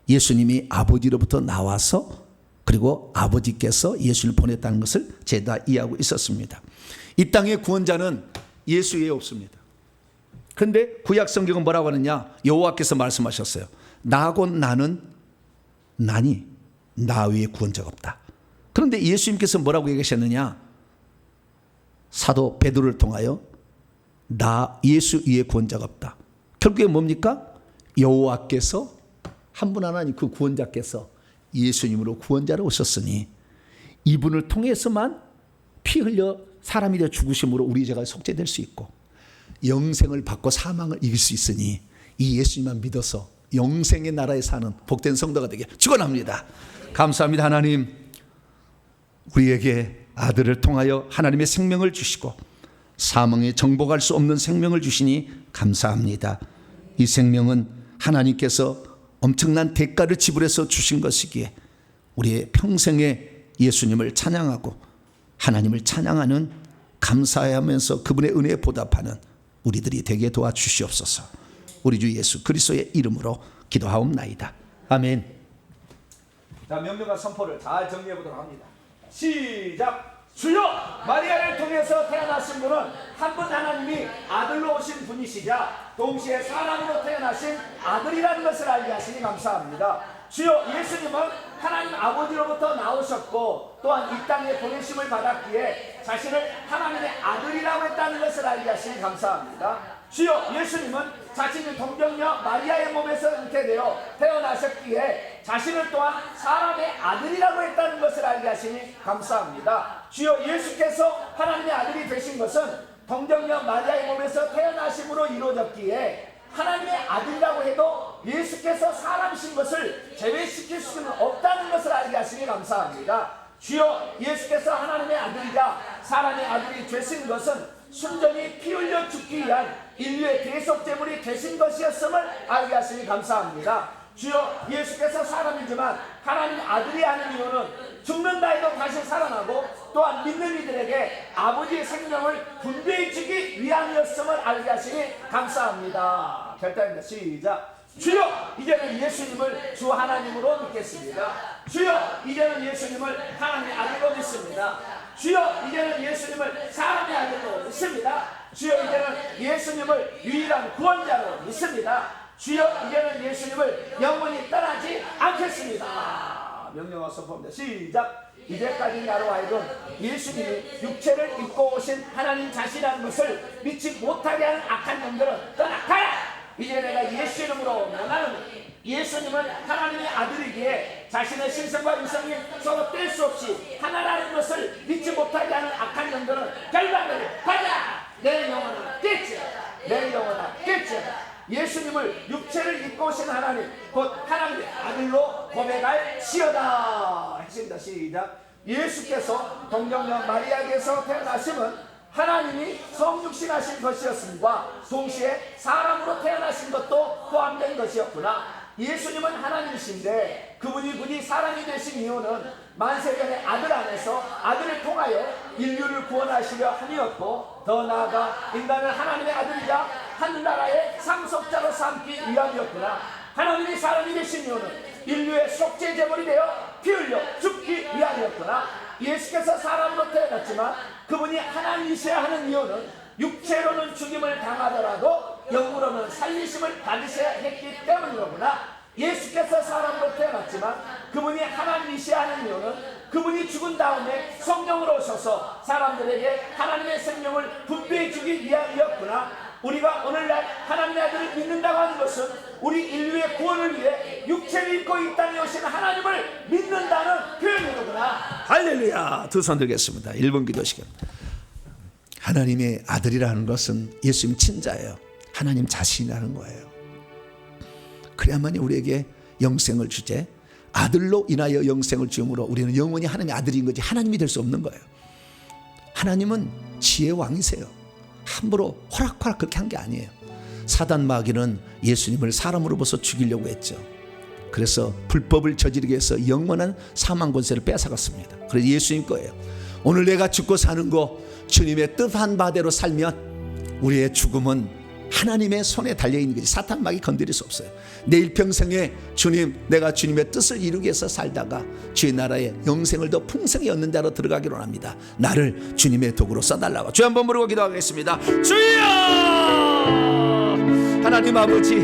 예수님이 아버지로부터 나와서 그리고 아버지께서 예수를 보냈다는 것을 제가 이해하고 있었습니다. 이 땅의 구원자는 예수 외에 없습니다. 그런데 구약 성경은 뭐라고 하느냐? 여호와께서 말씀하셨어요. 나하고 나는 나니 나 외에 구원자가 없다. 그런데 예수님께서 뭐라고 얘기하셨느냐? 사도 베드로를 통하여 나 예수 위에 구원자가 없다. 결국에 뭡니까? 여호와께서 한 분 하나님 그 구원자께서 예수님으로 구원자로 오셨으니 이분을 통해서만 피 흘려 사람이 되어 죽으심으로 우리 죄가 속죄될 수 있고 영생을 받고 사망을 이길 수 있으니 이 예수님만 믿어서 영생의 나라에 사는 복된 성도가 되게 축원합니다. 감사합니다. 하나님 우리에게 아들을 통하여 하나님의 생명을 주시고 사망에 정복할 수 없는 생명을 주시니 감사합니다. 이 생명은 하나님께서 엄청난 대가를 지불해서 주신 것이기에 우리의 평생에 예수님을 찬양하고 하나님을 찬양하는 감사하면서 그분의 은혜에 보답하는 우리들이 되게 도와주시옵소서. 우리 주 예수 그리스도의 이름으로 기도하옵나이다. 아멘. 자, 명령과 선포를 잘 정리해 보도록 합니다. 시작. 주여, 마리아를 통해서 태어나신 분은 한 분 하나님이 아들로 오신 분이시자 동시에 사람으로 태어나신 아들이라는 것을 알게 하시니 감사합니다. 주여, 예수님은 하나님 아버지로부터 나오셨고 또한 이 땅에 보내심을 받았기에 자신을 하나님의 아들이라고 했다는 것을 알게 하시니 감사합니다. 주여, 예수님은 자신이 동정녀 마리아의 몸에서 잉태되어 태어나셨기에 자신을 또한 사람의 아들이라고 했다는 것을 알게 하시니 감사합니다. 주여, 예수께서 하나님의 아들이 되신 것은 동정녀 마리아의 몸에서 태어나심으로 이루어졌기에 하나님의 아들이라고 해도 예수께서 사람이신 것을 제외시킬 수는 없다는 것을 알게 하시니 감사합니다. 주여 예수께서 하나님의 아들이자 사람의 아들이 되신 것은 순전히 피 흘려 죽기 위한 인류의 대속제물이 되신 것이었음을 알게 하시니 감사합니다. 주여 예수께서 사람이지만 하나님 아들이 하는 이유는 죽는다 해도 다시 살아나고 또한 믿는 이들에게 아버지의 생명을 분배해 주기 위함이었음을 알게 하시니 감사합니다. 결단입니다. 시작. 주여 이제는 예수님을 주 하나님으로 믿겠습니다. 주여 이제는 예수님을 하나님의 아들로 믿습니다. 주여 이제는 예수님을 사람의 아들로 믿습니다. 주여 이제는 예수님을 유일한 구원자로 믿습니다. 주여 이제는 예수님을 영원히 떠나지 않겠습니다. 명령어 선포입니다. 시작. 이제까지 나로 하여금 예수님이 육체를 입고 오신 하나님 자신이라는 것을 믿지 못하게 하는 악한 영들은 떠나가라. 이제 내가 예수 이름으로 명하노니 예수님은 하나님의 아들이기에 자신의 신성과 인성이 서로 뗄 수 없이 하나라는 것을 믿지 못하게 하는 악한 영들은 결박을 받아. 내 영혼은 깨지, 내 영혼은 깨지. 예수님을 육체를 입고 오신 하나님 곧 하나님의 아들로 고백할 시어다 했습니다. 시작. 예수께서 동정녀 마리아에게서 태어나심은 하나님이 성육신하신 것이었음과 동시에 사람으로 태어나신 것도 포함된 것이었구나. 예수님은 하나님이신데 그분이 굳이 사람이 되신 이유는 만세전의 아들 안에서 아들을 통하여 인류를 구원하시려 함이었고 더 나아가 인간을 하나님의 아들이자 하늘나라의 상속자로 삼기 위함이었구나. 하나님이 사람이 되신 이유는 인류의 속죄 제물이 되어 피 흘려 죽기 위함이었구나. 예수께서 사람으로 태어났지만 그분이 하나님이셔야 하는 이유는 육체로는 죽임을 당하더라도 영으로는 살리심을 받으셔야 했기 때문이로구나. 예수께서 사람으로 태어났지만 그분이 하나님이셔야 하는 이유는 그분이 죽은 다음에 성령으로 오셔서 사람들에게 하나님의 생명을 분배해 주기 위함이었구나. 우리가 오늘날 하나님의 아들을 믿는다고 하는 것은 우리 인류의 구원을 위해 육체를 입고 이 땅에 오신 하나님을 믿는다는 표현이로구나. 할렐루야. 두 손 들겠습니다. 1분 기도 시간. 하나님의 아들이라는 것은 예수님 친자예요. 하나님 자신이라는 거예요. 그래야만이 우리에게 영생을 주제. 아들로 인하여 영생을 주므로 우리는 영원히 하나님의 아들인 거지 하나님이 될 수 없는 거예요. 하나님은 지혜의 왕이세요. 함부로 호락호락 그렇게 한 게 아니에요. 사단 마귀는 예수님을 사람으로 벌써 죽이려고 했죠. 그래서 불법을 저지르기 위해서 영원한 사망 권세를 뺏어갔습니다. 그래서 예수님 거예요. 오늘 내가 죽고 사는 거 주님의 뜻한 바대로 살면 우리의 죽음은 하나님의 손에 달려있는 거지 사탄 마귀 건드릴 수 없어요. 내 일평생에 주님 내가 주님의 뜻을 이루기 위해서 살다가 주의 나라에 영생을 더 풍성히 얻는 자로 들어가기로 합니다. 나를 주님의 도구로 써달라고 주 한번 부르고 기도하겠습니다. 주여! 하나님 아버지,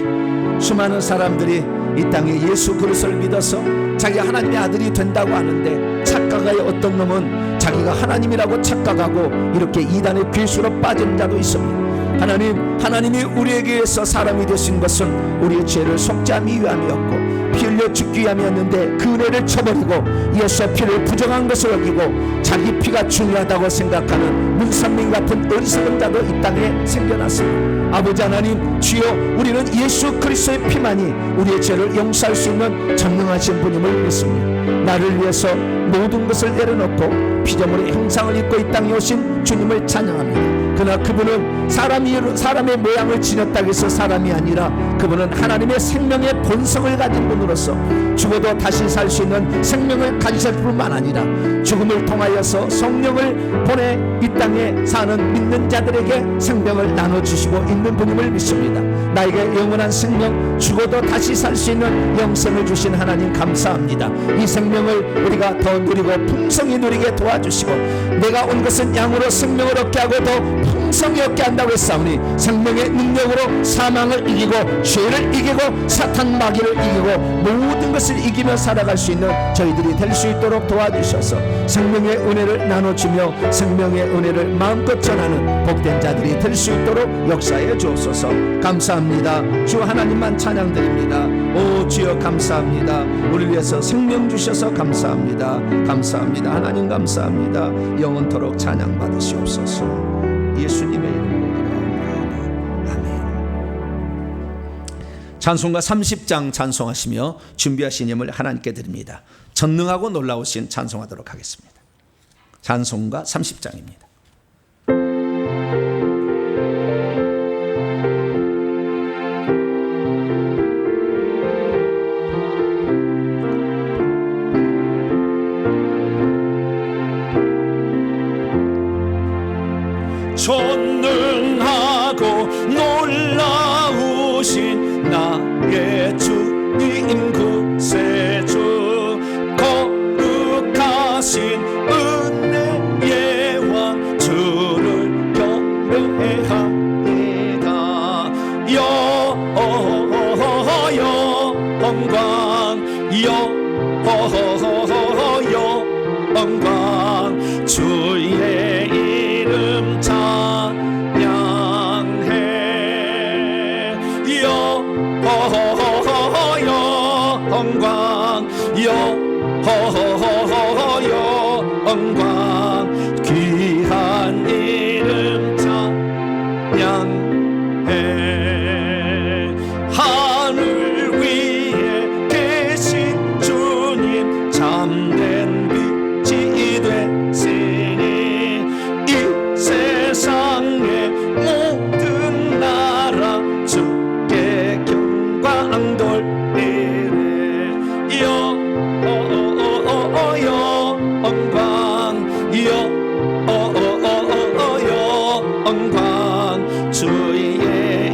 수많은 사람들이 이 땅에 예수 그리스도를 믿어서 자기가 하나님의 아들이 된다고 하는데 착각하여 어떤 놈은 자기가 하나님이라고 착각하고 이렇게 이단의 괴수로 빠진 자도 있습니다. 하나님이 우리에게서 사람이 되신 것은 우리의 죄를 속죄함이 위함이었고 피 흘려 죽기 위함이었는데 그 은혜를 쳐버리고 예수의 피를 부정한 것을 여기고 자기 피가 중요하다고 생각하는 문선민 같은 어리석은 자도 이 땅에 생겨났습니다. 아버지 하나님, 주여 우리는 예수 그리스도의 피만이 우리의 죄를 용서할 수 있는 전능하신 분임을 믿습니다. 나를 위해서 모든 것을 내려놓고 피조물의 형상을 입고 이 땅에 오신 주님을 찬양합니다. 그러나 그분은 사람의 모양을 지녔다고 해서 사람이 아니라 그분은 하나님의 생명의 본성을 가진 분으로서 죽어도 다시 살 수 있는 생명을 가지실 뿐만 아니라 죽음을 통하여서 성령을 보내 이 땅에 사는 믿는 자들에게 생명을 나눠주시고 있는 분임을 믿습니다. 나에게 영원한 생명, 죽어도 다시 살 수 있는 영생을 주신 하나님 감사합니다. 이 생명을 우리가 더 누리고 풍성히 누리게 도와주시고 내가 온 것은 양으로 생명을 얻게 하고 더 풍성히 얻게 한다고 했사오니 생명의 능력으로 사망을 이기고 죄를 이기고 사탄 마귀를 이기고 모든 것을 이기며 살아갈 수 있는 저희들이 될 수 있도록 도와주셔서 생명의 은혜를 나눠주며 생명의 은혜를 마음껏 전하는 복된 자들이 될 수 있도록 역사해 주옵소서. 감사합니다. 주 하나님만 찬양드립니다. 오 주여 감사합니다. 우리를 위해서 생명 주셔서 감사합니다. 감사합니다. 하나님 감사합니다. 영원토록 찬양 받으시옵소서. 예수님의 이름으로 기도합니다. 아멘. 찬송가 30장 찬송하시며 준비하신 힘을 하나님께 드립니다. 전능하고 놀라우신 찬송하도록 하겠습니다. 찬송가 30장입니다. 전능하고 놀라우신 나의 주님 구세주, 거룩하신 은혜의 왕 주를 경배합니다. 영광 주의 이름 찬양해. 영광 귀한 이름 찬양해. 하늘 위에 계신 주님 참된 빛이 되시니 이 세상의 모든 나라 주께 경광 돌리네. 영광 주의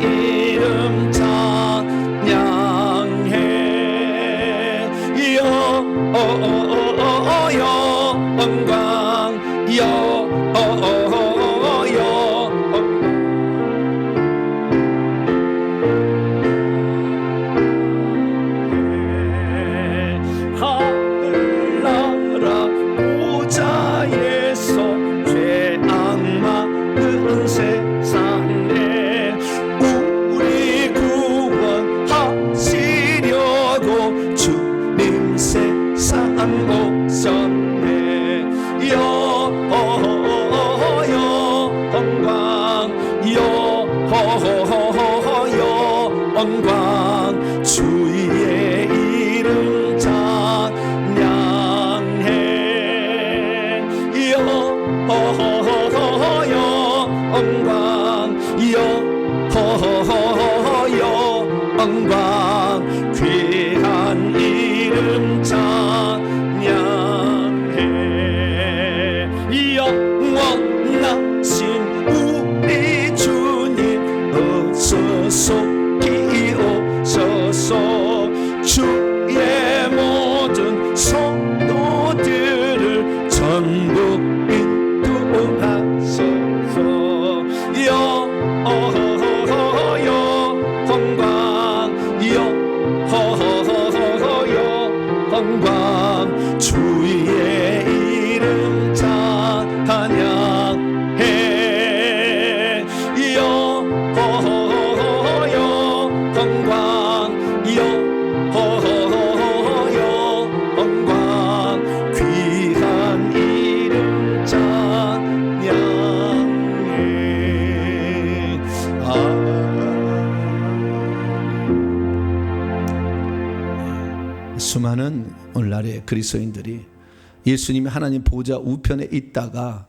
이름 찬양해. 하늘나라 보좌에서 죄악 많은 세상에 우리 구원하시려고 주님 세상 오셨네. 영광 주의 이름 찬양해. 영광 귀한 이름 찬양해. 영원하신 우리 주님 어서 속히 오소서. 주의 모든 성도들을 전부 인도하소서. 영광 주의 이름 찬양해. 영광 귀한 이름 찬양해. 수많은 오늘날의 그리스도인들이 예수님이 하나님 보좌 우편에 있다가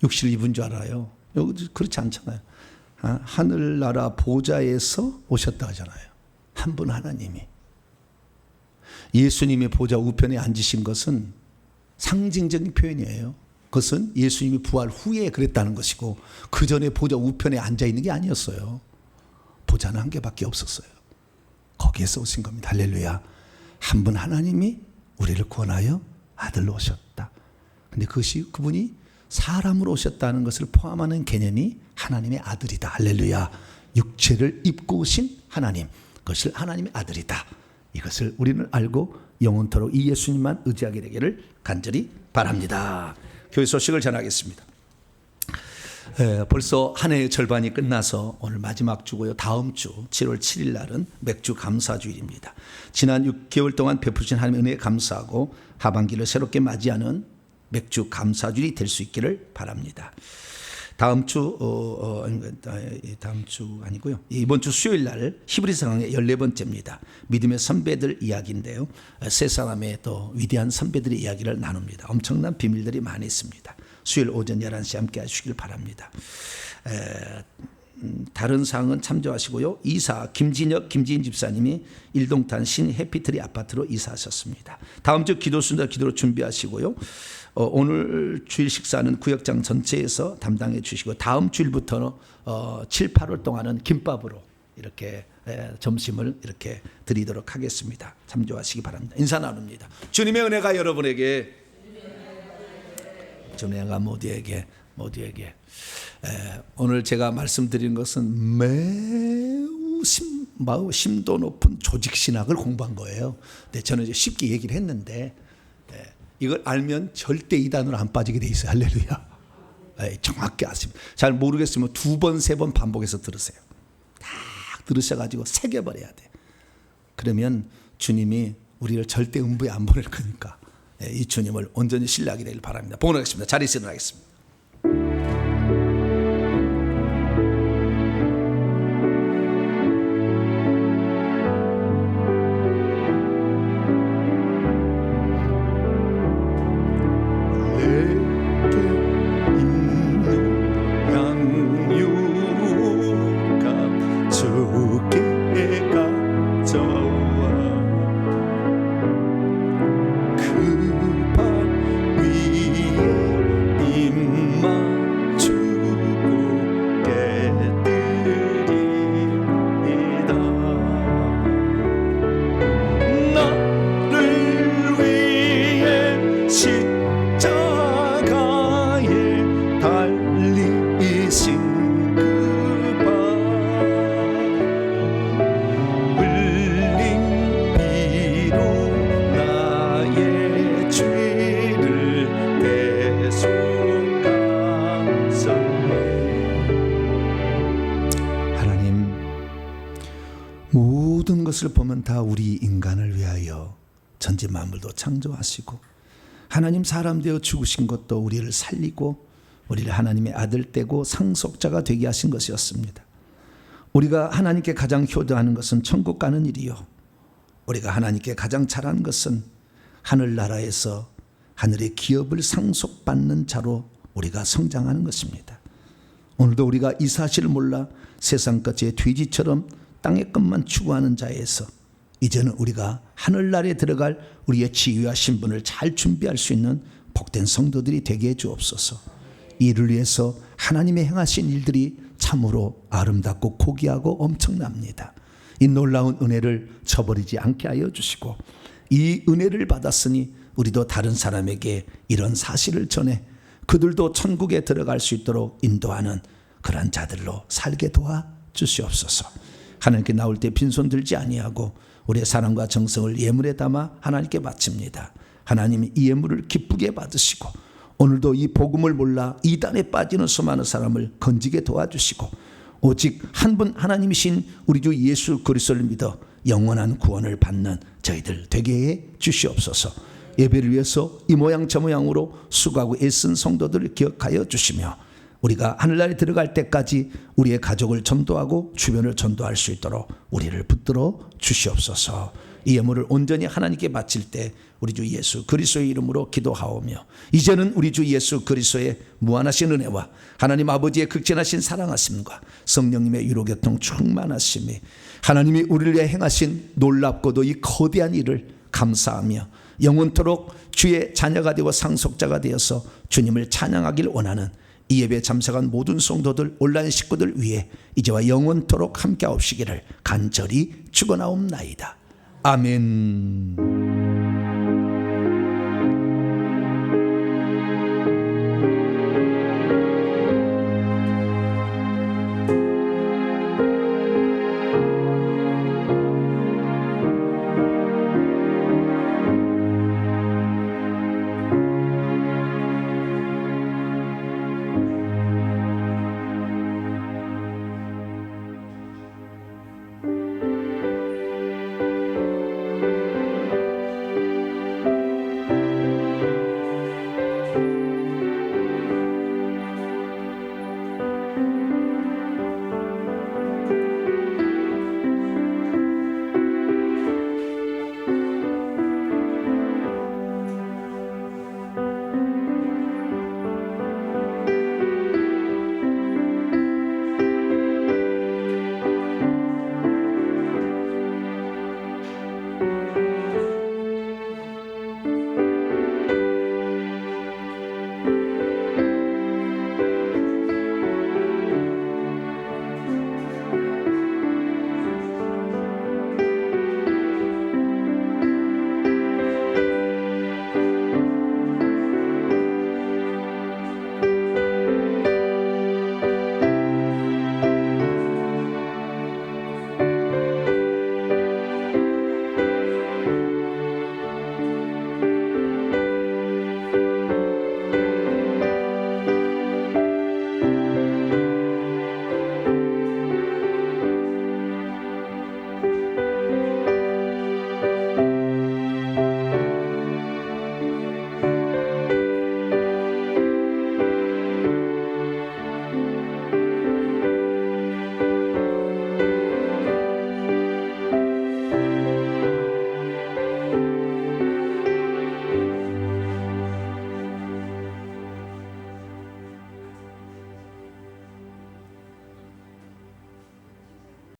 육신을 입은 줄 알아요. 여기 그렇지 않잖아요. 하늘나라 보좌에서 오셨다 하잖아요. 한 분 하나님이. 예수님의 보좌 우편에 앉으신 것은 상징적인 표현이에요. 그것은 예수님이 부활 후에 그랬다는 것이고 그 전에 보좌 우편에 앉아 있는 게 아니었어요. 보좌는 한 개밖에 없었어요. 거기에서 오신 겁니다. 할렐루야. 한 분 하나님이 우리를 구원하여 아들로 오셨다. 근데 그분이 사람으로 오셨다는 것을 포함하는 개념이 하나님의 아들이다. 할렐루야. 육체를 입고 오신 하나님, 그것을 하나님의 아들이다. 이것을 우리는 알고 영원토록 이 예수님만 의지하게 되기를 간절히 바랍니다. 교회 소식을 전하겠습니다. 벌써 한 해의 절반이 끝나서 오늘 마지막 주고요. 다음 주 7월 7일 날은 맥주 감사주일입니다. 지난 6개월 동안 베푸신 하나님의 은혜에 감사하고 하반기를 새롭게 맞이하는 맥주 감사주일이 될 수 있기를 바랍니다. 다음 주 다음 주 아니고요. 이번 주 수요일 날 히브리서 강의 14번째입니다. 믿음의 선배들 이야기인데요. 세 사람의 또 위대한 선배들의 이야기를 나눕니다. 엄청난 비밀들이 많이 있습니다. 수요일 오전 11시 함께 하시길 바랍니다. 다른 사항은 참조하시고요. 이사 김지인 집사님이 일동탄 신 해피트리 아파트로 이사하셨습니다. 다음 주 기도 순서 기도로 준비하시고요. 오늘 주일 식사는 구역장 전체에서 담당해 주시고 다음 주일부터는 7, 8월 동안은 김밥으로 이렇게 점심을 이렇게 드리도록 하겠습니다. 참조하시기 바랍니다. 인사 나눕니다. 주님의 은혜가 여러분에게, 주님의 은혜가 모두에게 오늘 제가 말씀드린 것은 매우 심도 높은 조직 신학을 공부한 거예요. 근데 저는 이제 쉽게 얘기를 했는데 이걸 알면 절대 이단으로 안 빠지게 돼 있어요. 할렐루야. 정확히 아십니다. 잘 모르겠으면 2번, 3번 반복해서 들으세요. 딱 들으셔가지고 새겨버려야 돼. 그러면 주님이 우리를 절대 음부에 안 보낼 거니까 이 주님을 온전히 신뢰하게 되길 바랍니다. 봉헌하겠습니다. 자리에서 일어나겠습니다. 모든 것을 보면 다 우리 인간을 위하여 전지 만물도 창조하시고 하나님 사람 되어 죽으신 것도 우리를 살리고 우리를 하나님의 아들 떼고 상속자가 되게 하신 것이었습니다. 우리가 하나님께 가장 효도하는 것은 천국 가는 일이요, 우리가 하나님께 가장 잘하는 것은 하늘나라에서 하늘의 기업을 상속받는 자로 우리가 성장하는 것입니다. 오늘도 우리가 이 사실을 몰라 세상 끝의 돼지처럼 땅의 것만 추구하는 자에서 이제는 우리가 하늘나라에 들어갈 우리의 지위와 신분을 잘 준비할 수 있는 복된 성도들이 되게 해 주옵소서. 이를 위해서 하나님의 행하신 일들이 참으로 아름답고 고귀하고 엄청납니다. 이 놀라운 은혜를 저버리지 않게 하여 주시고 이 은혜를 받았으니 우리도 다른 사람에게 이런 사실을 전해 그들도 천국에 들어갈 수 있도록 인도하는 그런 자들로 살게 도와 주시옵소서. 하나님께 나올 때 빈손 들지 아니하고 우리의 사랑과 정성을 예물에 담아 하나님께 바칩니다. 하나님이 이 예물을 기쁘게 받으시고 오늘도 이 복음을 몰라 이단에 빠지는 수많은 사람을 건지게 도와주시고 오직 한 분 하나님이신 우리 주 예수 그리스도를 믿어 영원한 구원을 받는 저희들 되게 해 주시옵소서. 예배를 위해서 이 모양 저 모양으로 수고하고 애쓴 성도들을 기억하여 주시며 우리가 하늘나라에 들어갈 때까지 우리의 가족을 전도하고 주변을 전도할 수 있도록 우리를 붙들어 주시옵소서. 이 예물을 온전히 하나님께 바칠 때 우리 주 예수 그리스도의 이름으로 기도하오며 이제는 우리 주 예수 그리스도의 무한하신 은혜와 하나님 아버지의 극진하신 사랑하심과 성령님의 위로교통 충만하심이 하나님이 우리를 위해 행하신 놀랍고도 이 거대한 일을 감사하며 영원토록 주의 자녀가 되고 상속자가 되어서 주님을 찬양하길 원하는 이 예배에 참석한 모든 성도들 온라인 식구들 위해 이제와 영원토록 함께 하옵시기를 간절히 축원하옵나이다. 아멘.